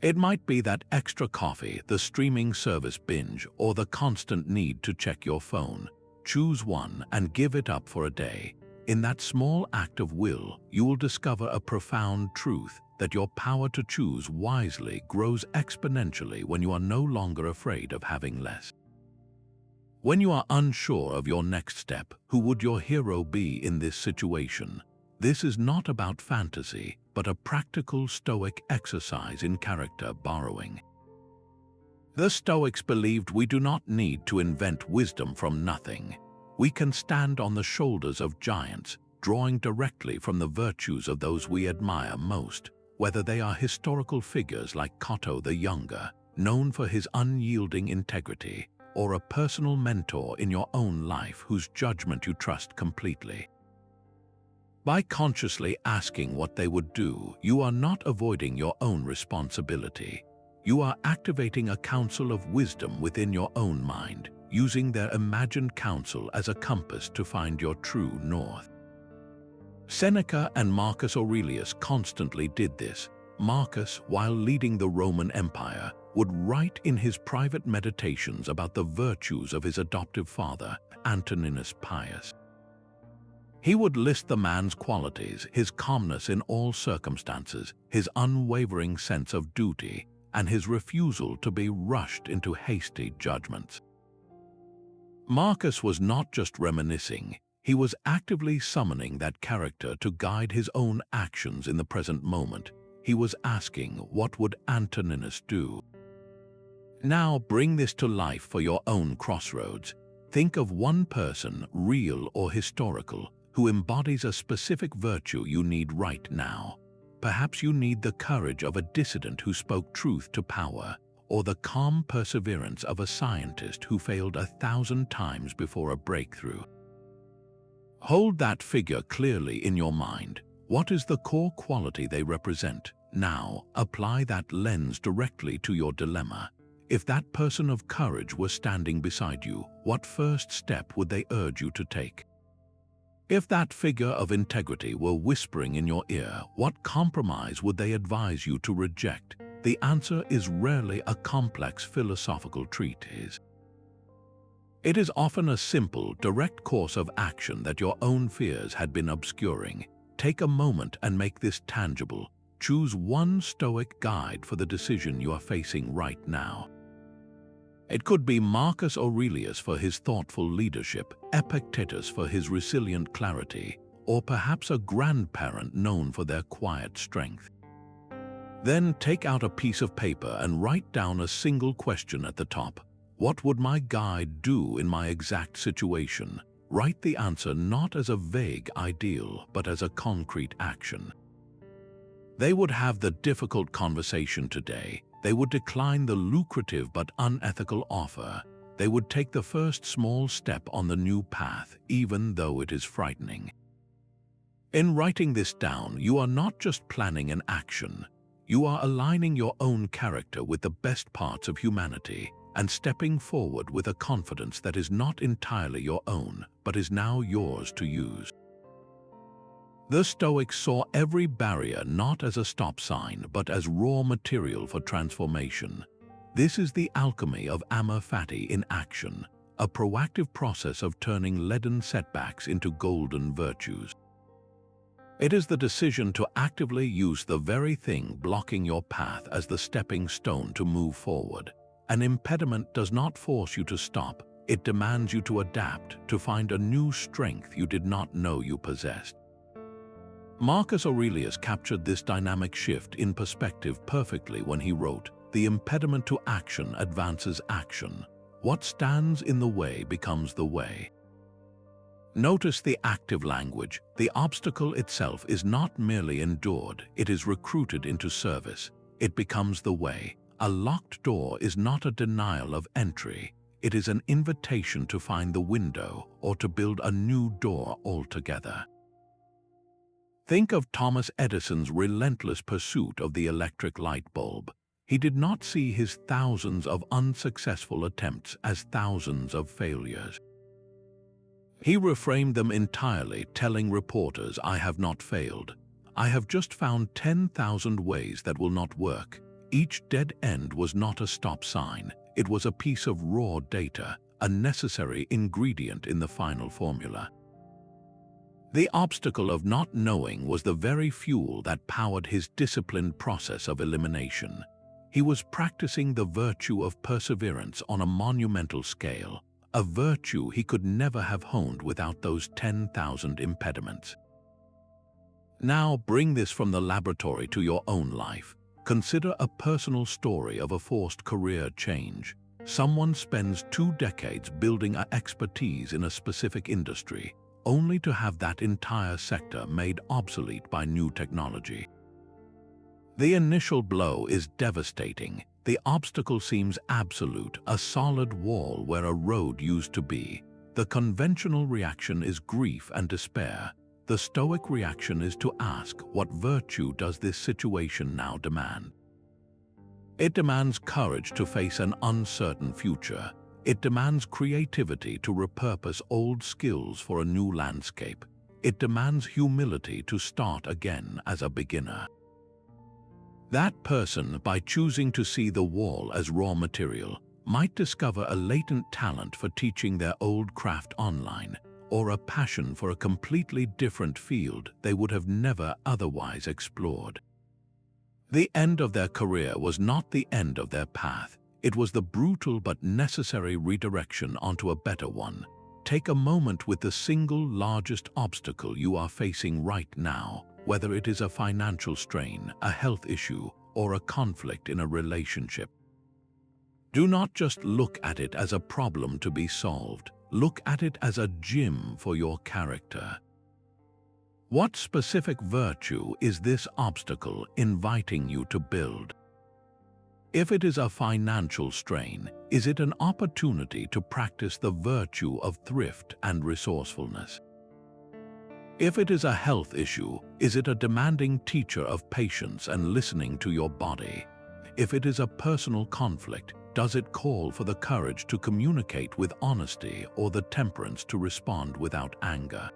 It might be that extra coffee, the streaming service binge, or the constant need to check your phone. Choose one and give it up for a day. In that small act of will, you will discover a profound truth, that your power to choose wisely grows exponentially when you are no longer afraid of having less. When you are unsure of your next step, who would your hero be in this situation? This is not about fantasy, but a practical Stoic exercise in character borrowing. The Stoics believed we do not need to invent wisdom from nothing. We can stand on the shoulders of giants, drawing directly from the virtues of those we admire most, whether they are historical figures like Cato the Younger, known for his unyielding integrity, or a personal mentor in your own life whose judgment you trust completely. By consciously asking what they would do, you are not avoiding your own responsibility. You are activating a counsel of wisdom within your own mind, using their imagined counsel as a compass to find your true north. Seneca and Marcus Aurelius constantly did this. Marcus, while leading the Roman Empire, would write in his private meditations about the virtues of his adoptive father, Antoninus Pius. He would list the man's qualities, his calmness in all circumstances, his unwavering sense of duty, and his refusal to be rushed into hasty judgments. Marcus was not just reminiscing, He was actively summoning that character to guide his own actions in the present moment. He was asking, what would Antoninus do? Now bring this to life for your own crossroads. Think of one person, real or historical, who embodies a specific virtue you need right now. Perhaps you need the courage of a dissident who spoke truth to power, or the calm perseverance of a scientist who failed 1,000 times before a breakthrough. Hold that figure clearly in your mind. What is the core quality they represent? Now, apply that lens directly to your dilemma. If that person of courage were standing beside you, what first step would they urge you to take? If that figure of integrity were whispering in your ear, what compromise would they advise you to reject? The answer is rarely a complex philosophical treatise. It is often a simple, direct course of action that your own fears had been obscuring. Take a moment and make this tangible. Choose one Stoic guide for the decision you are facing right now. It could be Marcus Aurelius for his thoughtful leadership, Epictetus for his resilient clarity, or perhaps a grandparent known for their quiet strength. Then take out a piece of paper and write down a single question at the top. What would my guide do in my exact situation? Write the answer not as a vague ideal, but as a concrete action. They would have the difficult conversation today. They would decline the lucrative but unethical offer. They would take the first small step on the new path, even though it is frightening. In writing this down, you are not just planning an action. You are aligning your own character with the best parts of humanity and stepping forward with a confidence that is not entirely your own, but is now yours to use. The Stoics saw every barrier not as a stop sign, but as raw material for transformation. This is the alchemy of Amor Fati in action, a proactive process of turning leaden setbacks into golden virtues. It is the decision to actively use the very thing blocking your path as the stepping stone to move forward. An impediment does not force you to stop. It demands you to adapt, to find a new strength you did not know you possessed. Marcus Aurelius captured this dynamic shift in perspective perfectly when he wrote, "The impediment to action advances action. What stands in the way becomes the way." Notice the active language. The obstacle itself is not merely endured, it is recruited into service. It becomes the way. A locked door is not a denial of entry. It is an invitation to find the window or to build a new door altogether. Think of Thomas Edison's relentless pursuit of the electric light bulb. He did not see his thousands of unsuccessful attempts as thousands of failures. He reframed them entirely, telling reporters, "I have not failed. I have just found 10,000 ways that will not work." Each dead end was not a stop sign. It was a piece of raw data, a necessary ingredient in the final formula. The obstacle of not knowing was the very fuel that powered his disciplined process of elimination. He was practicing the virtue of perseverance on a monumental scale, a virtue he could never have honed without those 10,000 impediments. Now bring this from the laboratory to your own life. Consider a personal story of a forced career change. Someone spends 2 decades building an expertise in a specific industry, only to have that entire sector made obsolete by new technology. The initial blow is devastating. The obstacle seems absolute, a solid wall where a road used to be. The conventional reaction is grief and despair. The Stoic reaction is to ask, what virtue does this situation now demand? It demands courage to face an uncertain future. It demands creativity to repurpose old skills for a new landscape. It demands humility to start again as a beginner. That person, by choosing to see the wall as raw material, might discover a latent talent for teaching their old craft online, or a passion for a completely different field they would have never otherwise explored. The end of their career was not the end of their path. It was the brutal but necessary redirection onto a better one. take a moment with the single largest obstacle you are facing right now, whether it is a financial strain, a health issue, or a conflict in a relationship. Do not just look at it as a problem to be solved. Look at it as a gym for your character. What specific virtue is this obstacle inviting you to build? If it is a financial strain, is it an opportunity to practice the virtue of thrift and resourcefulness? If it is a health issue, is it a demanding teacher of patience and listening to your body? If it is a personal conflict, does it call for the courage to communicate with honesty or the temperance to respond without anger?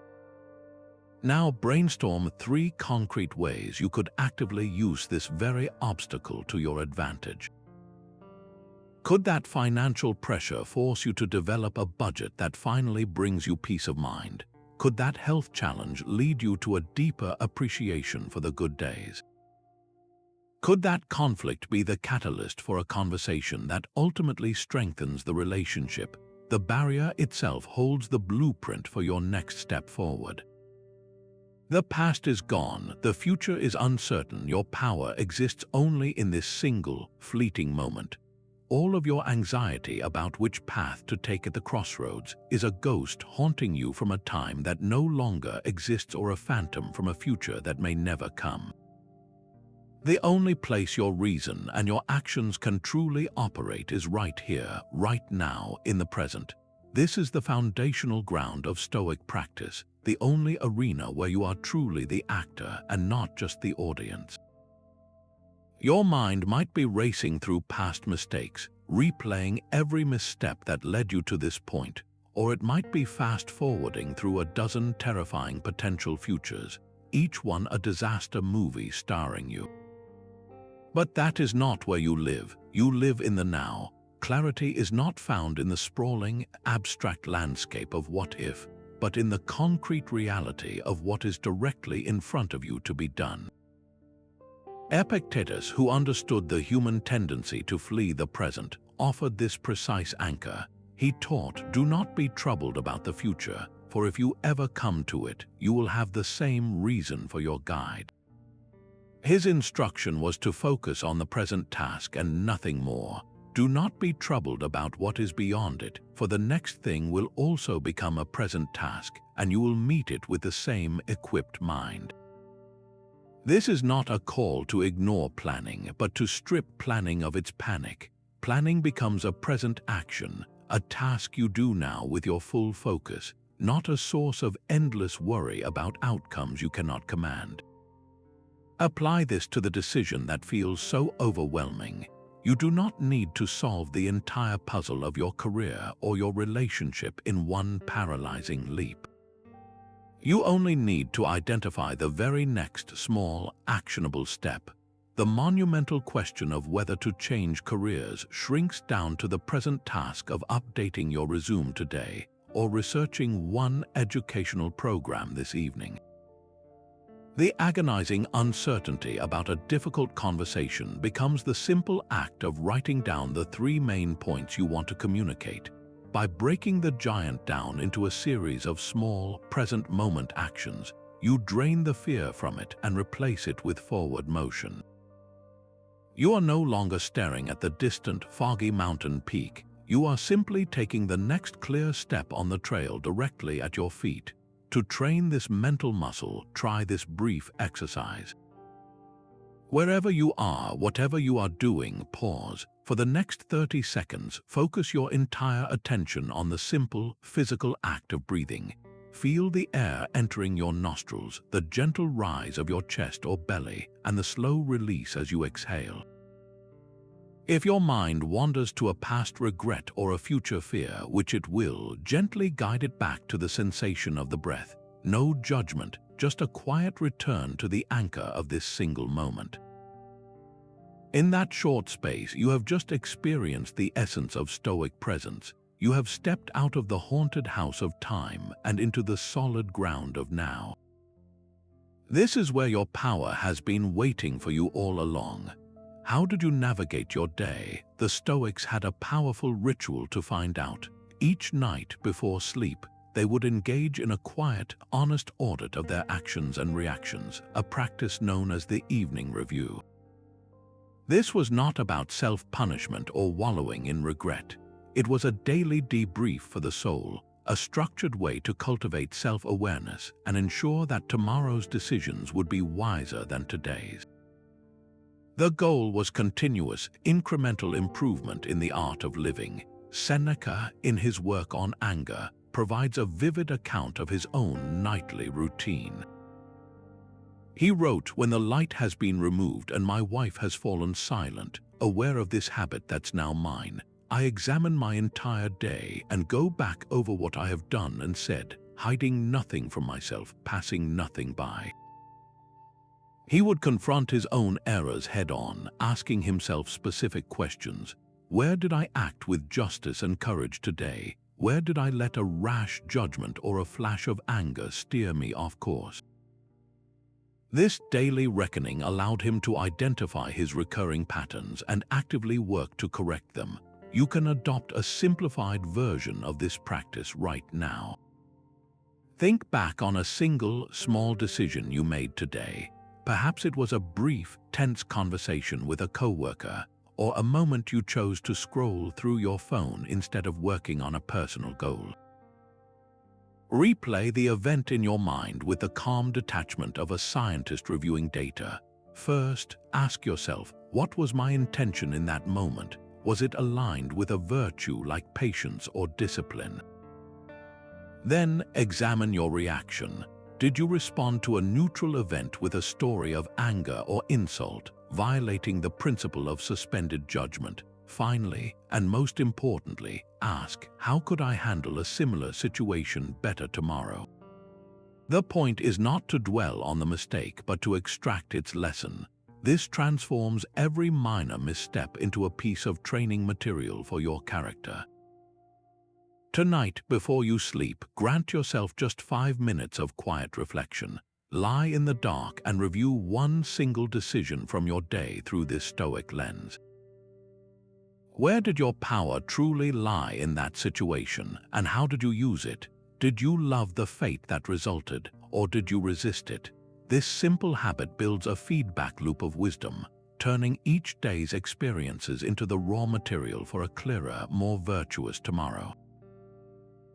Now brainstorm 3 concrete ways you could actively use this very obstacle to your advantage. Could that financial pressure force you to develop a budget that finally brings you peace of mind? Could that health challenge lead you to a deeper appreciation for the good days? Could that conflict be the catalyst for a conversation that ultimately strengthens the relationship? The barrier itself holds the blueprint for your next step forward. The past is gone, the future is uncertain, your power exists only in this single, fleeting moment. All of your anxiety about which path to take at the crossroads is a ghost haunting you from a time that no longer exists or a phantom from a future that may never come. The only place your reason and your actions can truly operate is right here, right now, in the present. This is the foundational ground of Stoic practice, the only arena where you are truly the actor and not just the audience. Your mind might be racing through past mistakes, replaying every misstep that led you to this point, or it might be fast-forwarding through a dozen terrifying potential futures, each one a disaster movie starring you. But that is not where you live. You live in the now. Clarity is not found in the sprawling, abstract landscape of what if, but in the concrete reality of what is directly in front of you to be done. Epictetus, who understood the human tendency to flee the present, offered this precise anchor. He taught, "Do not be troubled about the future, for if you ever come to it, you will have the same reason for your guide." His instruction was to focus on the present task and nothing more. Do not be troubled about what is beyond it, for the next thing will also become a present task, and you will meet it with the same equipped mind. This is not a call to ignore planning, but to strip planning of its panic. Planning becomes a present action, a task you do now with your full focus, not a source of endless worry about outcomes you cannot command. Apply this to the decision that feels so overwhelming. You do not need to solve the entire puzzle of your career or your relationship in one paralyzing leap. You only need to identify the very next small, actionable step. The monumental question of whether to change careers shrinks down to the present task of updating your resume today or researching one educational program this evening. The agonizing uncertainty about a difficult conversation becomes the simple act of writing down the 3 main points you want to communicate. By breaking the giant down into a series of small, present moment actions, you drain the fear from it and replace it with forward motion. You are no longer staring at the distant, foggy mountain peak. You are simply taking the next clear step on the trail directly at your feet. To train this mental muscle, try this brief exercise. Wherever you are, whatever you are doing, pause. For the next 30 seconds, focus your entire attention on the simple, physical act of breathing. Feel the air entering your nostrils, the gentle rise of your chest or belly, and the slow release as you exhale. If your mind wanders to a past regret or a future fear, which it will, gently guide it back to the sensation of the breath. No judgment, just a quiet return to the anchor of this single moment. In that short space, you have just experienced the essence of Stoic presence. You have stepped out of the haunted house of time and into the solid ground of now. This is where your power has been waiting for you all along. How did you navigate your day? The Stoics had a powerful ritual to find out. Each night before sleep, they would engage in a quiet, honest audit of their actions and reactions, a practice known as the evening review. This was not about self-punishment or wallowing in regret. It was a daily debrief for the soul, a structured way to cultivate self-awareness and ensure that tomorrow's decisions would be wiser than today's. The goal was continuous, incremental improvement in the art of living. Seneca, in his work on anger, provides a vivid account of his own nightly routine. He wrote, "When the light has been removed and my wife has fallen silent, aware of this habit that's now mine, I examine my entire day and go back over what I have done and said, hiding nothing from myself, passing nothing by." He would confront his own errors head-on, asking himself specific questions. Where did I act with justice and courage today? Where did I let a rash judgment or a flash of anger steer me off course? This daily reckoning allowed him to identify his recurring patterns and actively work to correct them. You can adopt a simplified version of this practice right now. Think back on a single, small decision you made today. Perhaps it was a brief, tense conversation with a coworker, or a moment you chose to scroll through your phone instead of working on a personal goal. Replay the event in your mind with the calm detachment of a scientist reviewing data. First, ask yourself, what was my intention in that moment? Was it aligned with a virtue like patience or discipline? Then, examine your reaction. Did you respond to a neutral event with a story of anger or insult, violating the principle of suspended judgment? Finally, and most importantly, ask, how could I handle a similar situation better tomorrow? The point is not to dwell on the mistake, but to extract its lesson. This transforms every minor misstep into a piece of training material for your character. Tonight, before you sleep, grant yourself just 5 minutes of quiet reflection. Lie in the dark and review one single decision from your day through this Stoic lens. Where did your power truly lie in that situation, and how did you use it? Did you love the fate that resulted, or did you resist it? This simple habit builds a feedback loop of wisdom, turning each day's experiences into the raw material for a clearer, more virtuous tomorrow.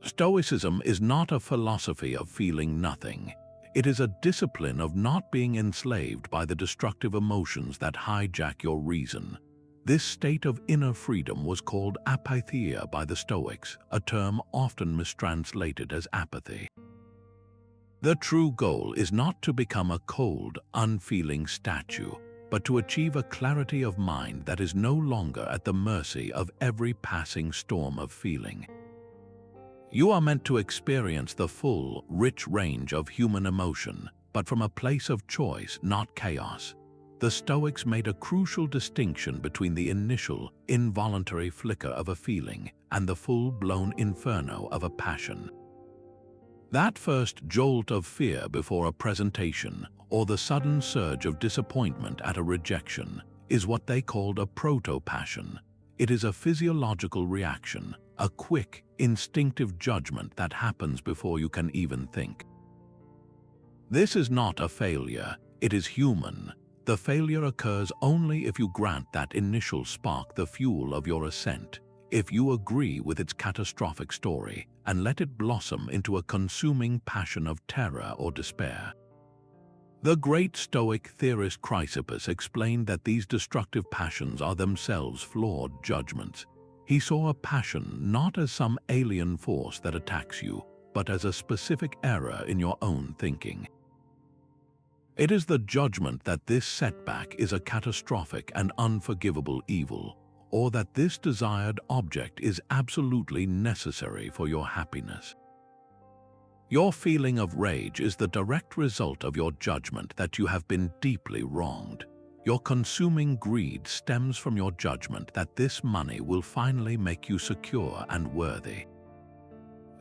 Stoicism is not a philosophy of feeling nothing. It is a discipline of not being enslaved by the destructive emotions that hijack your reason. This state of inner freedom was called Apatheia by the Stoics, a term often mistranslated as apathy. The true goal is not to become a cold, unfeeling statue, but to achieve a clarity of mind that is no longer at the mercy of every passing storm of feeling. You are meant to experience the full, rich range of human emotion, but from a place of choice, not chaos. The Stoics made a crucial distinction between the initial, involuntary flicker of a feeling and the full-blown inferno of a passion. That first jolt of fear before a presentation, or the sudden surge of disappointment at a rejection, is what they called a proto-passion. It is a physiological reaction, a quick, instinctive judgment that happens before you can even think. This is not a failure, it is human. The failure occurs only if you grant that initial spark the fuel of your ascent, if you agree with its catastrophic story and let it blossom into a consuming passion of terror or despair. The great Stoic theorist Chrysippus explained that these destructive passions are themselves flawed judgments. He saw a passion not as some alien force that attacks you, but as a specific error in your own thinking. It is the judgment that this setback is a catastrophic and unforgivable evil, or that this desired object is absolutely necessary for your happiness. Your feeling of rage is the direct result of your judgment that you have been deeply wronged. Your consuming greed stems from your judgment that this money will finally make you secure and worthy.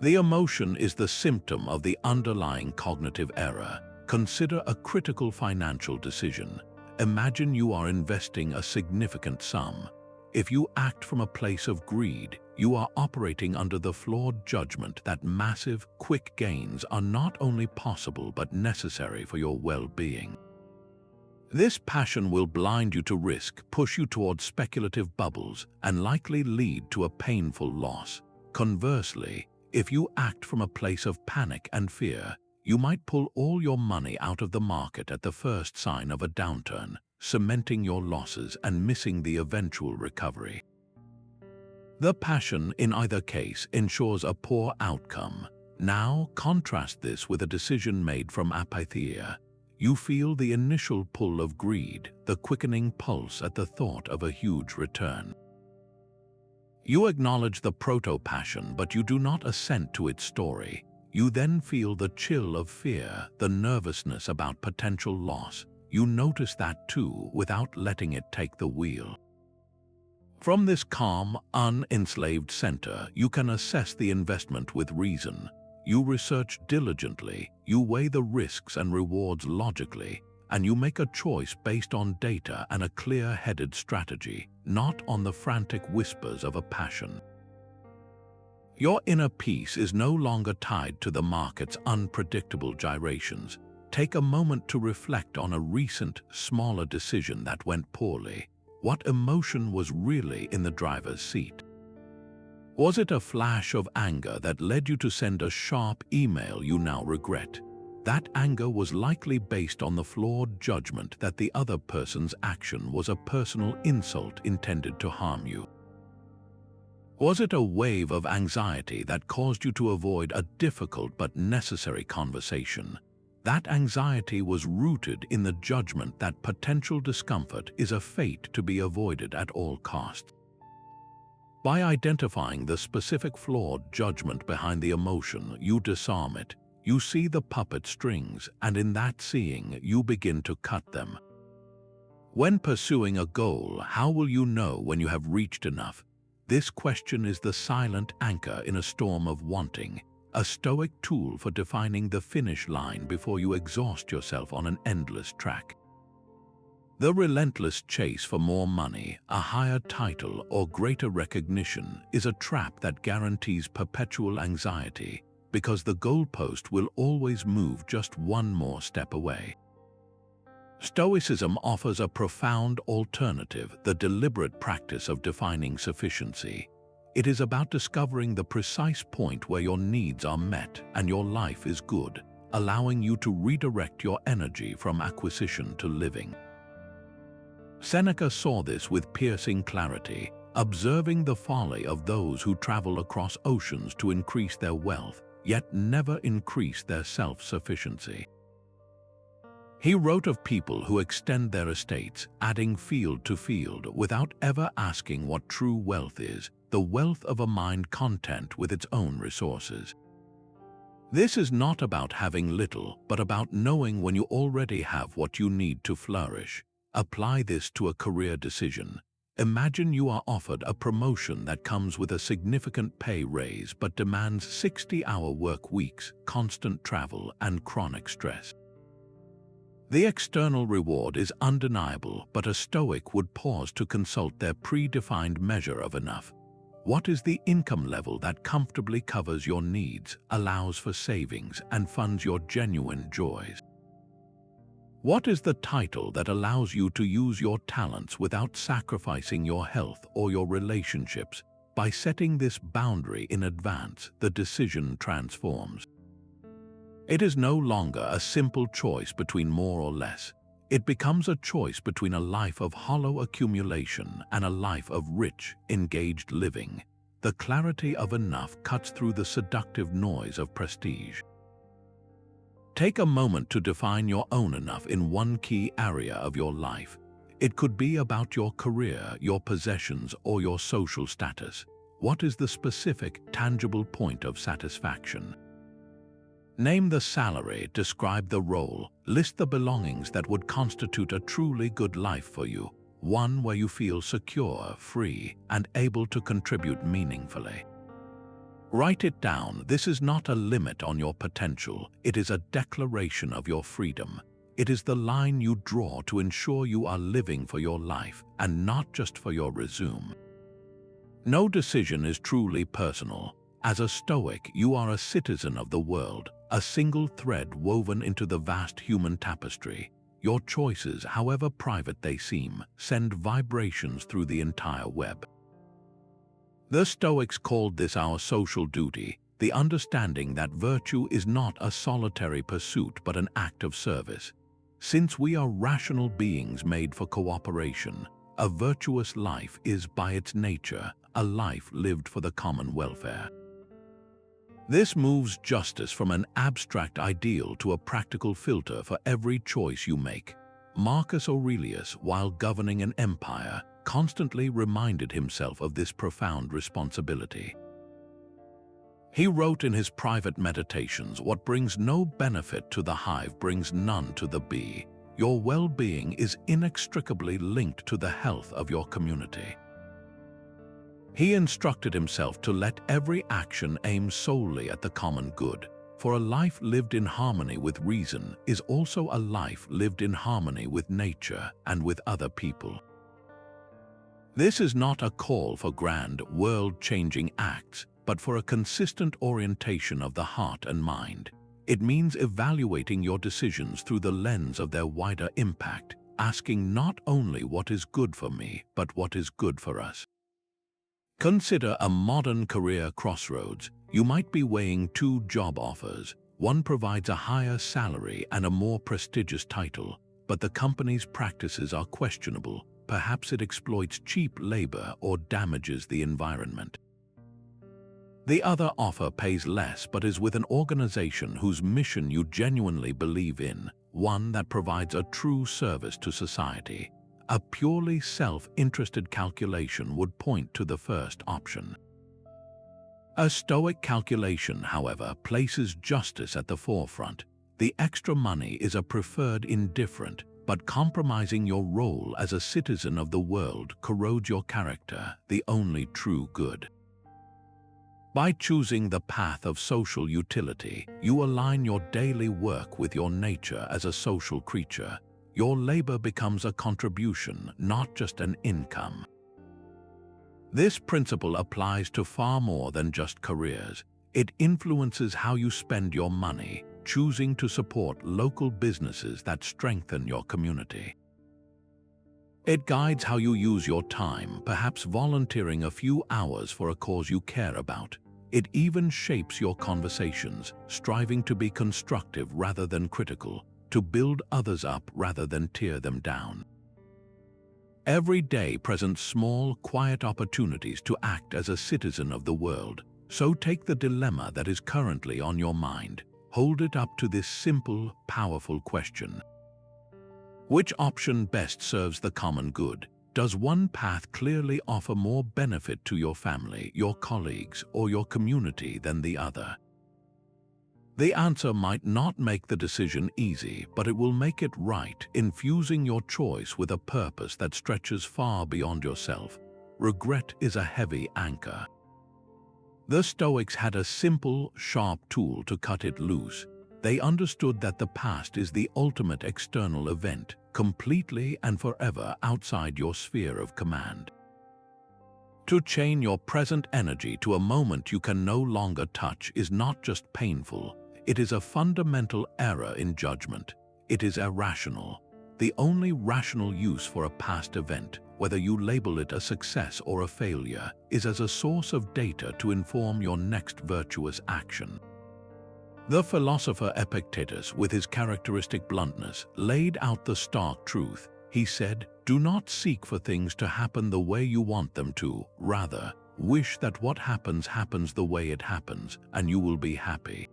The emotion is the symptom of the underlying cognitive error. Consider a critical financial decision. Imagine you are investing a significant sum. If you act from a place of greed, you are operating under the flawed judgment that massive, quick gains are not only possible but necessary for your well-being. This passion will blind you to risk, push you towards speculative bubbles, and likely lead to a painful loss. Conversely, if you act from a place of panic and fear, you might pull all your money out of the market at the first sign of a downturn, cementing your losses and missing the eventual recovery. The passion, in either case, ensures a poor outcome. Now, contrast this with a decision made from apatheia. You feel the initial pull of greed, the quickening pulse at the thought of a huge return. You acknowledge the proto-passion, but you do not assent to its story. You then feel the chill of fear, the nervousness about potential loss. You notice that too, without letting it take the wheel. From this calm, unenslaved center, you can assess the investment with reason. You research diligently, you weigh the risks and rewards logically, and you make a choice based on data and a clear-headed strategy, not on the frantic whispers of a passion. Your inner peace is no longer tied to the market's unpredictable gyrations. Take a moment to reflect on a recent, smaller decision that went poorly. What emotion was really in the driver's seat? Was it a flash of anger that led you to send a sharp email you now regret? That anger was likely based on the flawed judgment that the other person's action was a personal insult intended to harm you. Was it a wave of anxiety that caused you to avoid a difficult but necessary conversation? That anxiety was rooted in the judgment that potential discomfort is a fate to be avoided at all costs. By identifying the specific flawed judgment behind the emotion, you disarm it. You see the puppet strings, and in that seeing, you begin to cut them. When pursuing a goal, how will you know when you have reached enough? This question is the silent anchor in a storm of wanting, a Stoic tool for defining the finish line before you exhaust yourself on an endless track. The relentless chase for more money, a higher title, or greater recognition is a trap that guarantees perpetual anxiety, because the goalpost will always move just one more step away. Stoicism offers a profound alternative, the deliberate practice of defining sufficiency. It is about discovering the precise point where your needs are met and your life is good, allowing you to redirect your energy from acquisition to living. Seneca saw this with piercing clarity, observing the folly of those who travel across oceans to increase their wealth, yet never increase their self-sufficiency. He wrote of people who extend their estates, adding field to field, without ever asking what true wealth is, the wealth of a mind content with its own resources. This is not about having little, but about knowing when you already have what you need to flourish. Apply this to a career decision. Imagine you are offered a promotion that comes with a significant pay raise but demands 60-hour work weeks, constant travel, and chronic stress. The external reward is undeniable, but a Stoic would pause to consult their predefined measure of enough. What is the income level that comfortably covers your needs, allows for savings, and funds your genuine joys? What is the title that allows you to use your talents without sacrificing your health or your relationships? By setting this boundary in advance, the decision transforms. It is no longer a simple choice between more or less. It becomes a choice between a life of hollow accumulation and a life of rich, engaged living. The clarity of enough cuts through the seductive noise of prestige. Take a moment to define your own enough in one key area of your life. It could be about your career, your possessions, or your social status. What is the specific, tangible point of satisfaction? Name the salary, describe the role, list the belongings that would constitute a truly good life for you, one where you feel secure, free, and able to contribute meaningfully. Write it down. This is not a limit on your potential, it is a declaration of your freedom. It is the line you draw to ensure you are living for your life and not just for your resume. No decision is truly personal. As a Stoic, you are a citizen of the world, a single thread woven into the vast human tapestry. Your choices, however private they seem, send vibrations through the entire web. The Stoics called this our social duty, the understanding that virtue is not a solitary pursuit but an act of service. Since we are rational beings made for cooperation, a virtuous life is by its nature a life lived for the common welfare. This moves justice from an abstract ideal to a practical filter for every choice you make. Marcus Aurelius, while governing an empire, constantly reminded himself of this profound responsibility. He wrote in his private meditations, "What brings no benefit to the hive brings none to the bee. Your well-being is inextricably linked to the health of your community." He instructed himself to let every action aim solely at the common good, for a life lived in harmony with reason is also a life lived in harmony with nature and with other people. This is not a call for grand, world-changing acts, but for a consistent orientation of the heart and mind. It means evaluating your decisions through the lens of their wider impact, asking not only what is good for me, but what is good for us. Consider a modern career crossroads. You might be weighing two job offers. One provides a higher salary and a more prestigious title, but the company's practices are questionable. Perhaps it exploits cheap labor or damages the environment. The other offer pays less but is with an organization whose mission you genuinely believe in, one that provides a true service to society. A purely self-interested calculation would point to the first option. A Stoic calculation, however, places justice at the forefront. The extra money is a preferred indifferent, but compromising your role as a citizen of the world corrodes your character, the only true good. By choosing the path of social utility, you align your daily work with your nature as a social creature. Your labor becomes a contribution, not just an income. This principle applies to far more than just careers. It influences how you spend your money, choosing to support local businesses that strengthen your community. It guides how you use your time, perhaps volunteering a few hours for a cause you care about. It even shapes your conversations, striving to be constructive rather than critical, to build others up rather than tear them down. Every day presents small, quiet opportunities to act as a citizen of the world. So take the dilemma that is currently on your mind. Hold it up to this simple, powerful question. Which option best serves the common good? Does one path clearly offer more benefit to your family, your colleagues, or your community than the other? The answer might not make the decision easy, but it will make it right, infusing your choice with a purpose that stretches far beyond yourself. Regret is a heavy anchor. The Stoics had a simple, sharp tool to cut it loose. They understood that the past is the ultimate external event, completely and forever outside your sphere of command. To chain your present energy to a moment you can no longer touch is not just painful. It is a fundamental error in judgment. It is irrational. The only rational use for a past event, whether you label it a success or a failure, is as a source of data to inform your next virtuous action. The philosopher Epictetus, with his characteristic bluntness, laid out the stark truth. He said, "Do not seek for things to happen the way you want them to. Rather, wish that what happens happens the way it happens, and you will be happy."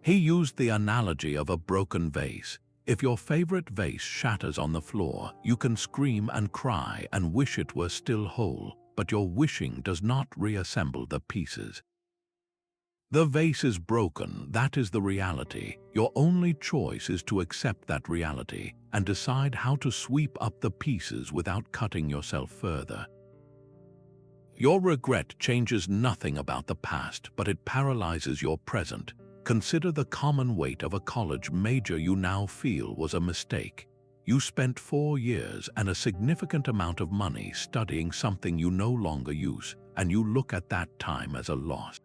He used the analogy of a broken vase. If your favorite vase shatters on the floor, you can scream and cry and wish it were still whole, but your wishing does not reassemble the pieces. The vase is broken, that is the reality. Your only choice is to accept that reality and decide how to sweep up the pieces without cutting yourself further. Your regret changes nothing about the past, but it paralyzes your present. Consider the common weight of a college major you now feel was a mistake. You spent 4 years and a significant amount of money studying something you no longer use, and you look at that time as a loss.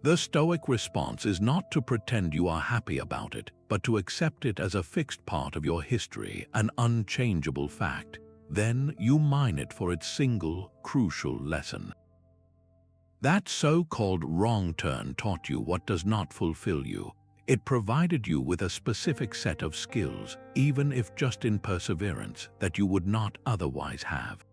The Stoic response is not to pretend you are happy about it, but to accept it as a fixed part of your history, an unchangeable fact. Then you mine it for its single, crucial lesson. That so-called wrong turn taught you what does not fulfill you. It provided you with a specific set of skills, even if just in perseverance, that you would not otherwise have.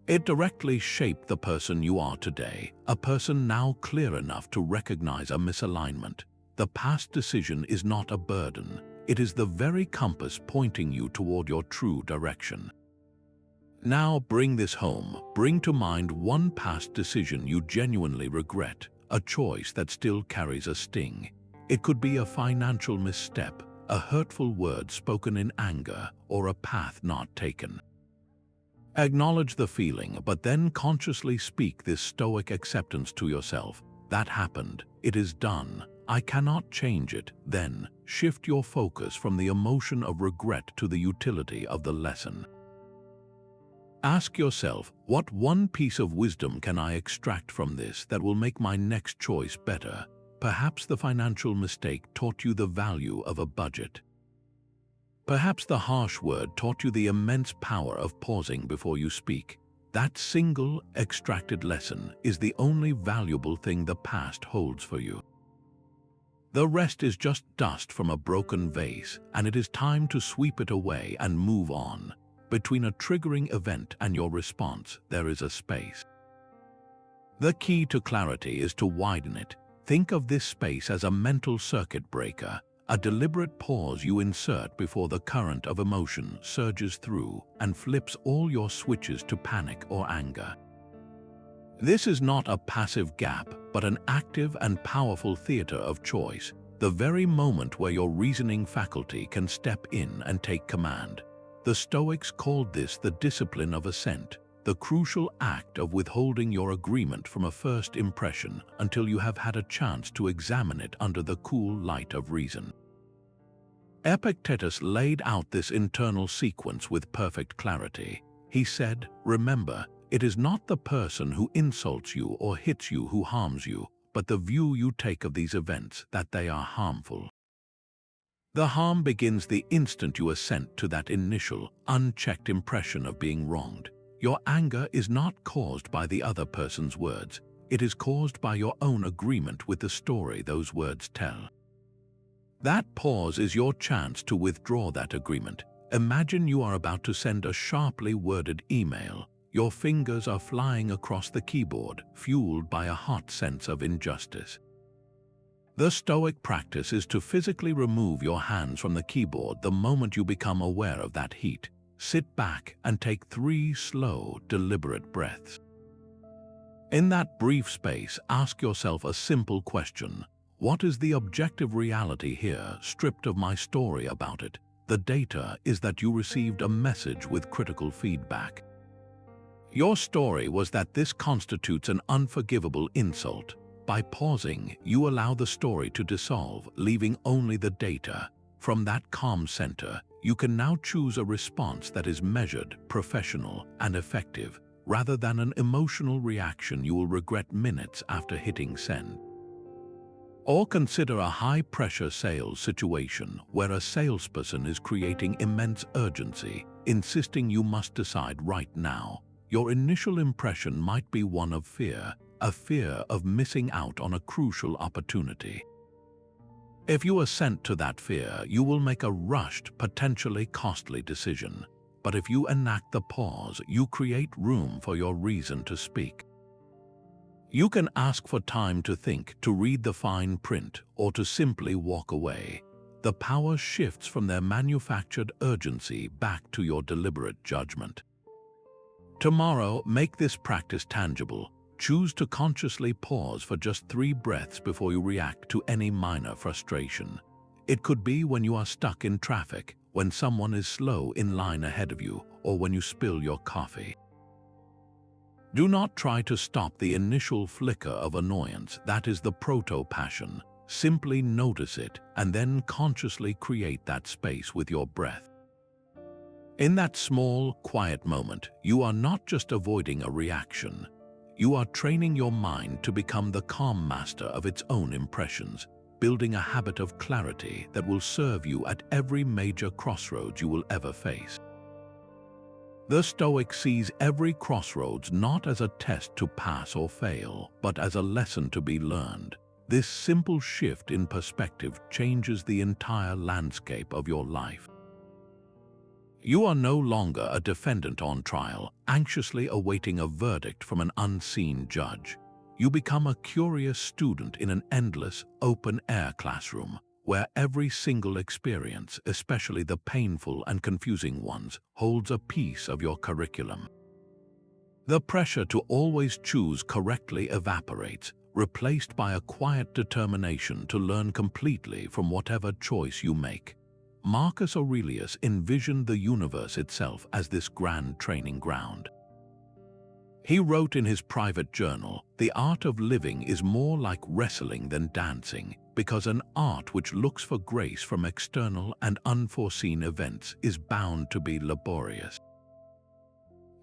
It directly shaped the person you are today, a person now clear enough to recognize a misalignment. The past decision is not a burden. It is the very compass pointing you toward your true direction. Now bring this home. Bring to mind one past decision you genuinely regret, a choice that still carries a sting. It could be a financial misstep, a hurtful word spoken in anger, or a path not taken. Acknowledge the feeling, but then consciously speak this Stoic acceptance to yourself. That happened. It is done. I cannot change it. Then shift your focus from the emotion of regret to the utility of the lesson. Ask yourself, what one piece of wisdom can I extract from this that will make my next choice better? Perhaps the financial mistake taught you the value of a budget. Perhaps the harsh word taught you the immense power of pausing before you speak. That single, extracted lesson is the only valuable thing the past holds for you. The rest is just dust from a broken vase, and it is time to sweep it away and move on. Between a triggering event and your response, there is a space. The key to clarity is to widen it. Think of this space as a mental circuit breaker, a deliberate pause you insert before the current of emotion surges through and flips all your switches to panic or anger. This is not a passive gap, but an active and powerful theater of choice, the very moment where your reasoning faculty can step in and take command. The Stoics called this the discipline of assent, the crucial act of withholding your agreement from a first impression until you have had a chance to examine it under the cool light of reason. Epictetus laid out this internal sequence with perfect clarity. He said, "Remember, it is not the person who insults you or hits you who harms you, but the view you take of these events that they are harmful." The harm begins the instant you assent to that initial, unchecked impression of being wronged. Your anger is not caused by the other person's words. It is caused by your own agreement with the story those words tell. That pause is your chance to withdraw that agreement. Imagine you are about to send a sharply worded email. Your fingers are flying across the keyboard, fueled by a hot sense of injustice. The Stoic practice is to physically remove your hands from the keyboard the moment you become aware of that heat. Sit back and take 3 slow, deliberate breaths. In that brief space, ask yourself a simple question. What is the objective reality here, stripped of my story about it? The data is that you received a message with critical feedback. Your story was that this constitutes an unforgivable insult. By pausing, you allow the story to dissolve, leaving only the data. From that calm center, you can now choose a response that is measured, professional, and effective, rather than an emotional reaction you will regret minutes after hitting send. Or consider a high-pressure sales situation where a salesperson is creating immense urgency, insisting you must decide right now. Your initial impression might be one of fear, a fear of missing out on a crucial opportunity. If you assent to that fear, you will make a rushed, potentially costly decision. But if you enact the pause, you create room for your reason to speak. You can ask for time to think, to read the fine print, or to simply walk away. The power shifts from their manufactured urgency back to your deliberate judgment. Tomorrow, make this practice tangible. Choose to consciously pause for just 3 breaths before you react to any minor frustration. It could be when you are stuck in traffic, when someone is slow in line ahead of you, or when you spill your coffee. Do not try to stop the initial flicker of annoyance that is the proto-passion. Simply notice it and then consciously create that space with your breath. In that small, quiet moment, you are not just avoiding a reaction. You are training your mind to become the calm master of its own impressions, building a habit of clarity that will serve you at every major crossroads you will ever face. The Stoic sees every crossroads not as a test to pass or fail, but as a lesson to be learned. This simple shift in perspective changes the entire landscape of your life. You are no longer a defendant on trial, anxiously awaiting a verdict from an unseen judge. You become a curious student in an endless, open-air classroom, where every single experience, especially the painful and confusing ones, holds a piece of your curriculum. The pressure to always choose correctly evaporates, replaced by a quiet determination to learn completely from whatever choice you make. Marcus Aurelius envisioned the universe itself as this grand training ground. He wrote in his private journal, "The art of living is more like wrestling than dancing, because an art which looks for grace from external and unforeseen events is bound to be laborious."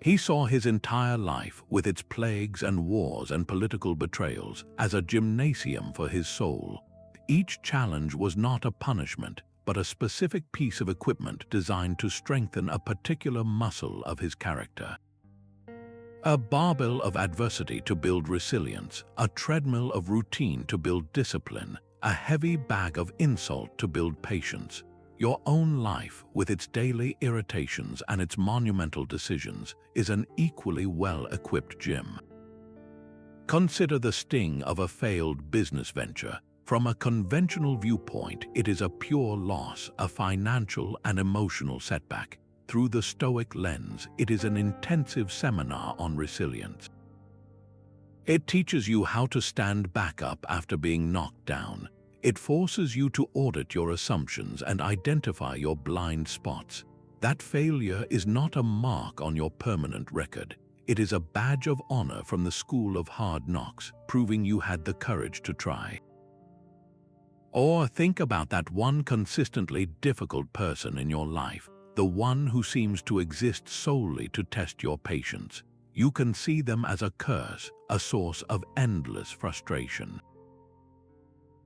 He saw his entire life, with its plagues and wars and political betrayals, as a gymnasium for his soul. Each challenge was not a punishment, but a specific piece of equipment designed to strengthen a particular muscle of his character. A barbell of adversity to build resilience, a treadmill of routine to build discipline, a heavy bag of insult to build patience. Your own life, with its daily irritations and its monumental decisions, is an equally well-equipped gym. Consider the sting of a failed business venture. From a conventional viewpoint, it is a pure loss, a financial and emotional setback. Through the Stoic lens, it is an intensive seminar on resilience. It teaches you how to stand back up after being knocked down. It forces you to audit your assumptions and identify your blind spots. That failure is not a mark on your permanent record. It is a badge of honor from the school of hard knocks, proving you had the courage to try. Or think about that one consistently difficult person in your life, the one who seems to exist solely to test your patience. You can see them as a curse, a source of endless frustration.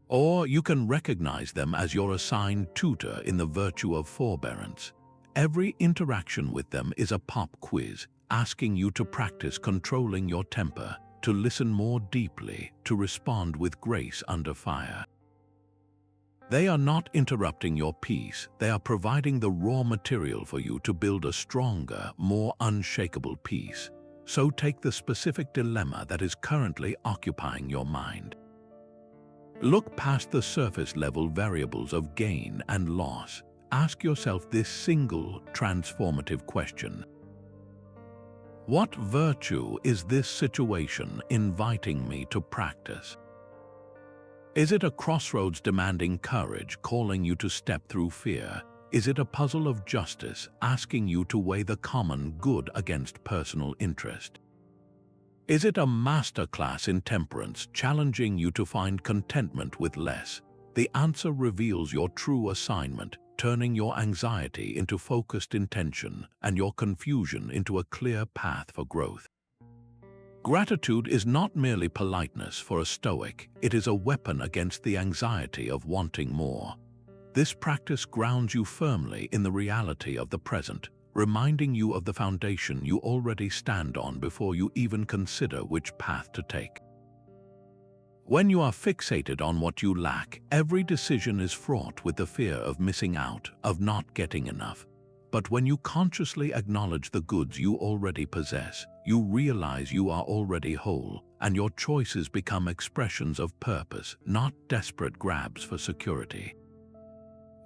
Or you can recognize them as your assigned tutor in the virtue of forbearance. Every interaction with them is a pop quiz, asking you to practice controlling your temper, to listen more deeply, to respond with grace under fire. They are not interrupting your peace, they are providing the raw material for you to build a stronger, more unshakable peace. So take the specific dilemma that is currently occupying your mind. Look past the surface-level variables of gain and loss. Ask yourself this single, transformative question. What virtue is this situation inviting me to practice? Is it a crossroads demanding courage, calling you to step through fear? Is it a puzzle of justice, asking you to weigh the common good against personal interest? Is it a masterclass in temperance, challenging you to find contentment with less? The answer reveals your true assignment, turning your anxiety into focused intention and your confusion into a clear path for growth. Gratitude is not merely politeness for a Stoic, it is a weapon against the anxiety of wanting more. This practice grounds you firmly in the reality of the present, reminding you of the foundation you already stand on before you even consider which path to take. When you are fixated on what you lack, every decision is fraught with the fear of missing out, of not getting enough. But when you consciously acknowledge the goods you already possess, you realize you are already whole, and your choices become expressions of purpose, not desperate grabs for security.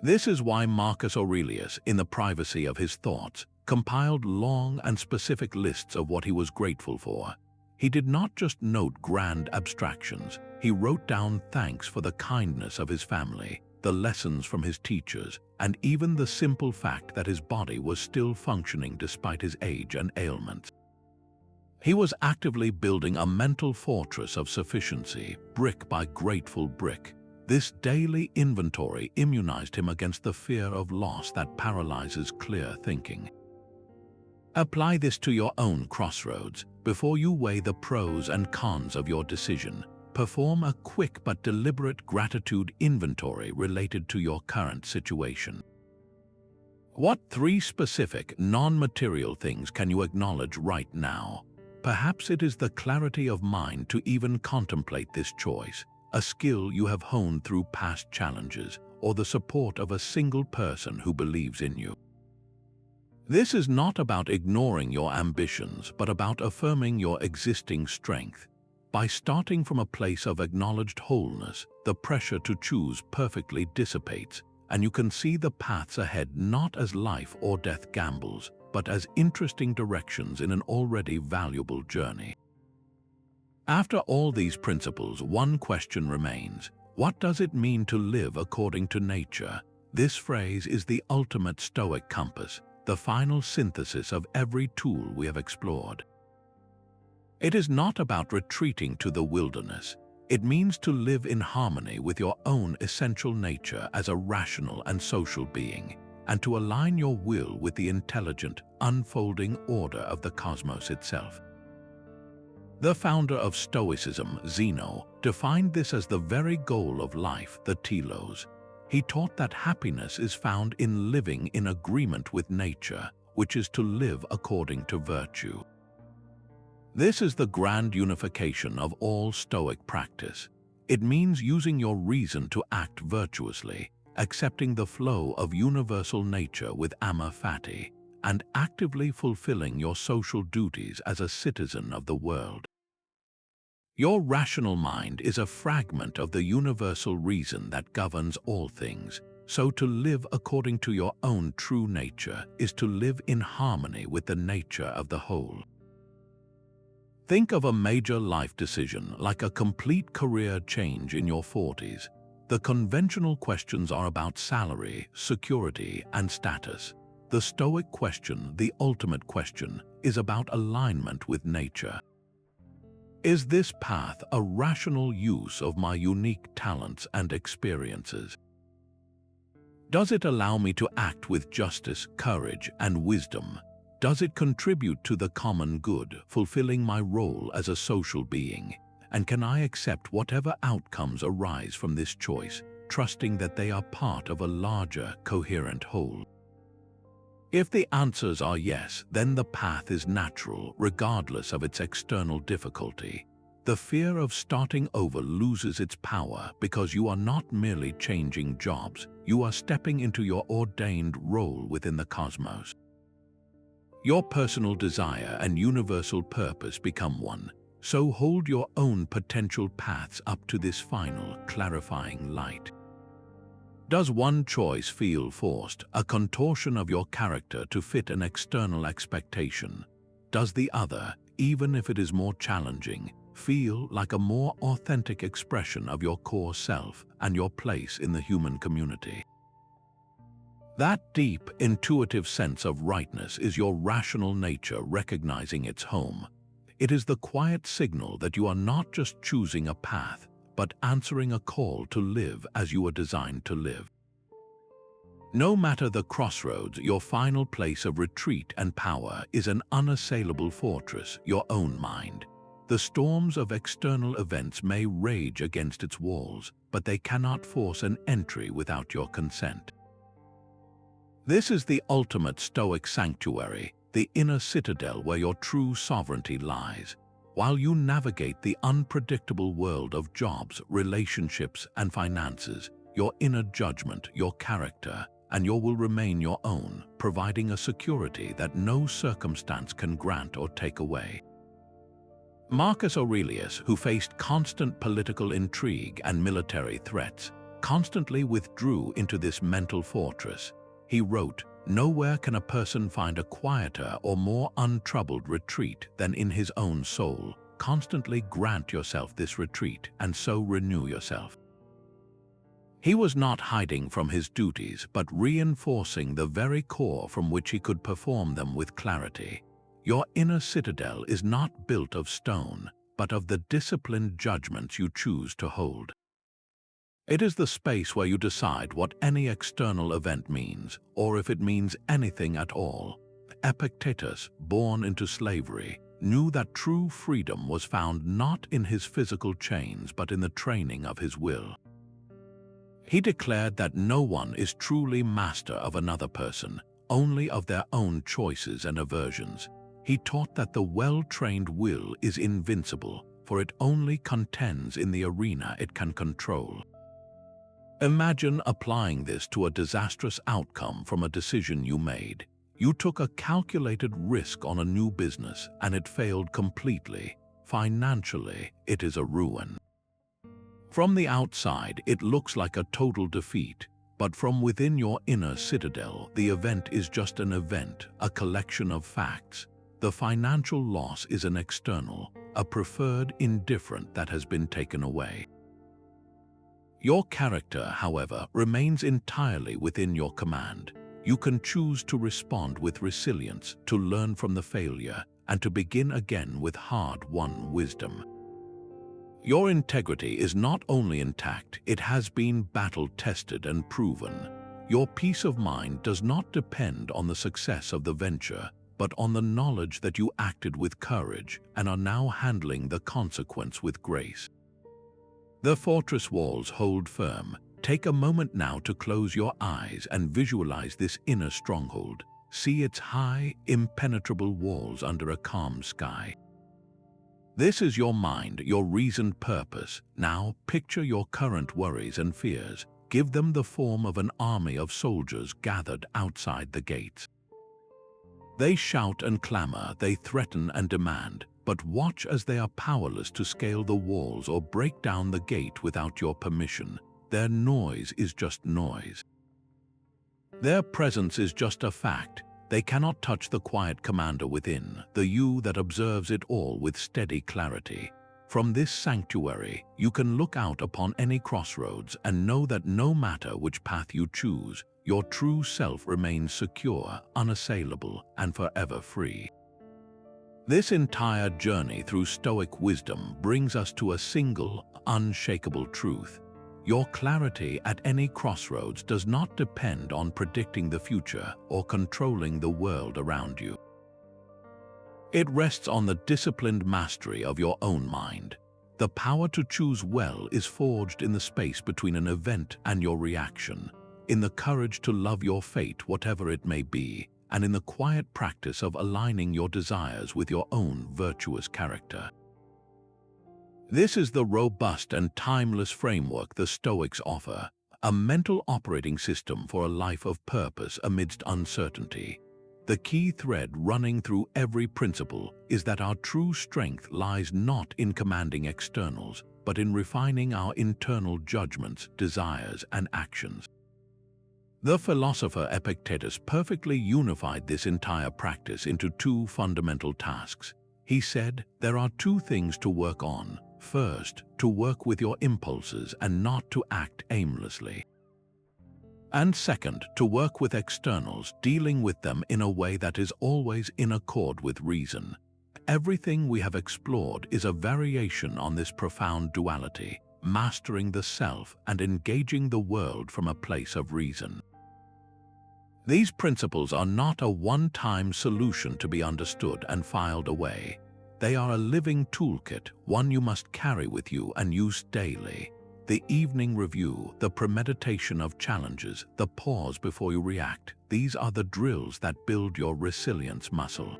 This is why Marcus Aurelius, in the privacy of his thoughts, compiled long and specific lists of what he was grateful for. He did not just note grand abstractions, he wrote down thanks for the kindness of his family, the lessons from his teachers, and even the simple fact that his body was still functioning despite his age and ailments. He was actively building a mental fortress of sufficiency, brick by grateful brick. This daily inventory immunized him against the fear of loss that paralyzes clear thinking. Apply this to your own crossroads. Before you weigh the pros and cons of your decision, perform a quick but deliberate gratitude inventory related to your current situation. What 3 specific, non-material things can you acknowledge right now? Perhaps it is the clarity of mind to even contemplate this choice, a skill you have honed through past challenges, or the support of a single person who believes in you. This is not about ignoring your ambitions, but about affirming your existing strength. By starting from a place of acknowledged wholeness, the pressure to choose perfectly dissipates, and you can see the paths ahead not as life or death gambles, but as interesting directions in an already valuable journey. After all these principles, one question remains: what does it mean to live according to nature? This phrase is the ultimate Stoic compass, the final synthesis of every tool we have explored. It is not about retreating to the wilderness. It means to live in harmony with your own essential nature as a rational and social being, and to align your will with the intelligent, unfolding order of the cosmos itself. The founder of Stoicism, Zeno, defined this as the very goal of life, the telos. He taught that happiness is found in living in agreement with nature, which is to live according to virtue. This is the grand unification of all Stoic practice. It means using your reason to act virtuously, accepting the flow of universal nature with Amor Fati, and actively fulfilling your social duties as a citizen of the world. Your rational mind is a fragment of the universal reason that governs all things, so to live according to your own true nature is to live in harmony with the nature of the whole. Think of a major life decision like a complete career change in your 40s. The conventional questions are about salary, security, and status. The Stoic question, the ultimate question, is about alignment with nature. Is this path a rational use of my unique talents and experiences? Does it allow me to act with justice, courage, and wisdom? Does it contribute to the common good, fulfilling my role as a social being? And can I accept whatever outcomes arise from this choice, trusting that they are part of a larger, coherent whole? If the answers are yes, then the path is natural, regardless of its external difficulty. The fear of starting over loses its power because you are not merely changing jobs, you are stepping into your ordained role within the cosmos. Your personal desire and universal purpose become one, so hold your own potential paths up to this final, clarifying light. Does one choice feel forced, a contortion of your character to fit an external expectation? Does the other, even if it is more challenging, feel like a more authentic expression of your core self and your place in the human community? That deep, intuitive sense of rightness is your rational nature recognizing its home. It is the quiet signal that you are not just choosing a path, but answering a call to live as you are designed to live. No matter the crossroads, your final place of retreat and power is an unassailable fortress, your own mind. The storms of external events may rage against its walls, but they cannot force an entry without your consent. This is the ultimate Stoic sanctuary, the inner citadel where your true sovereignty lies. While you navigate the unpredictable world of jobs, relationships, and finances, your inner judgment, your character, and your will remain your own, providing a security that no circumstance can grant or take away. Marcus Aurelius, who faced constant political intrigue and military threats, constantly withdrew into this mental fortress. He wrote, "Nowhere can a person find a quieter or more untroubled retreat than in his own soul. Constantly grant yourself this retreat and so renew yourself." He was not hiding from his duties, but reinforcing the very core from which he could perform them with clarity. Your inner citadel is not built of stone, but of the disciplined judgments you choose to hold. It is the space where you decide what any external event means, or if it means anything at all. Epictetus, born into slavery, knew that true freedom was found not in his physical chains but in the training of his will. He declared that no one is truly master of another person, only of their own choices and aversions. He taught that the well-trained will is invincible, for it only contends in the arena it can control. Imagine applying this to a disastrous outcome from a decision you made. You took a calculated risk on a new business and it failed completely. Financially, it is a ruin. From the outside, it looks like a total defeat, but from within your inner citadel, the event is just an event, a collection of facts. The financial loss is an external, a preferred indifferent that has been taken away. Your character, however, remains entirely within your command. You can choose to respond with resilience, to learn from the failure, and to begin again with hard-won wisdom. Your integrity is not only intact, it has been battle-tested and proven. Your peace of mind does not depend on the success of the venture, but on the knowledge that you acted with courage and are now handling the consequence with grace. The fortress walls hold firm. Take a moment now to close your eyes and visualize this inner stronghold. See its high, impenetrable walls under a calm sky. This is your mind, your reasoned purpose. Now picture your current worries and fears. Give them the form of an army of soldiers gathered outside the gates. They shout and clamor, they threaten and demand, but watch as they are powerless to scale the walls or break down the gate without your permission. Their noise is just noise. Their presence is just a fact. They cannot touch the quiet commander within, the you that observes it all with steady clarity. From this sanctuary, you can look out upon any crossroads and know that no matter which path you choose, your true self remains secure, unassailable, and forever free. This entire journey through Stoic wisdom brings us to a single, unshakable truth. Your clarity at any crossroads does not depend on predicting the future or controlling the world around you. It rests on the disciplined mastery of your own mind. The power to choose well is forged in the space between an event and your reaction, in the courage to love your fate whatever it may be, and in the quiet practice of aligning your desires with your own virtuous character. This is the robust and timeless framework the Stoics offer, a mental operating system for a life of purpose amidst uncertainty. The key thread running through every principle is that our true strength lies not in commanding externals, but in refining our internal judgments, desires, and actions. The philosopher Epictetus perfectly unified this entire practice into two fundamental tasks. He said, there are two things to work on. First, to work with your impulses and not to act aimlessly. And second, to work with externals, dealing with them in a way that is always in accord with reason. Everything we have explored is a variation on this profound duality, mastering the self and engaging the world from a place of reason. These principles are not a one-time solution to be understood and filed away. They are a living toolkit, one you must carry with you and use daily. The evening review, the premeditation of challenges, the pause before you react, these are the drills that build your resilience muscle.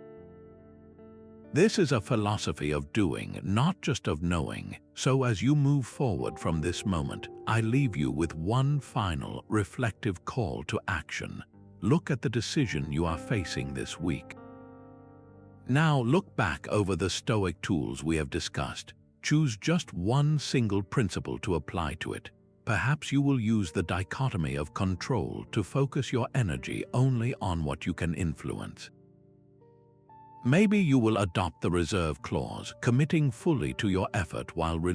This is a philosophy of doing, not just of knowing. So as you move forward from this moment, I leave you with one final, reflective call to action. Look at the decision you are facing this week. Now look back over the Stoic tools we have discussed. Choose just one single principle to apply to it. Perhaps you will use the dichotomy of control to focus your energy only on what you can influence. Maybe you will adopt the reserve clause, committing fully to your effort while releasing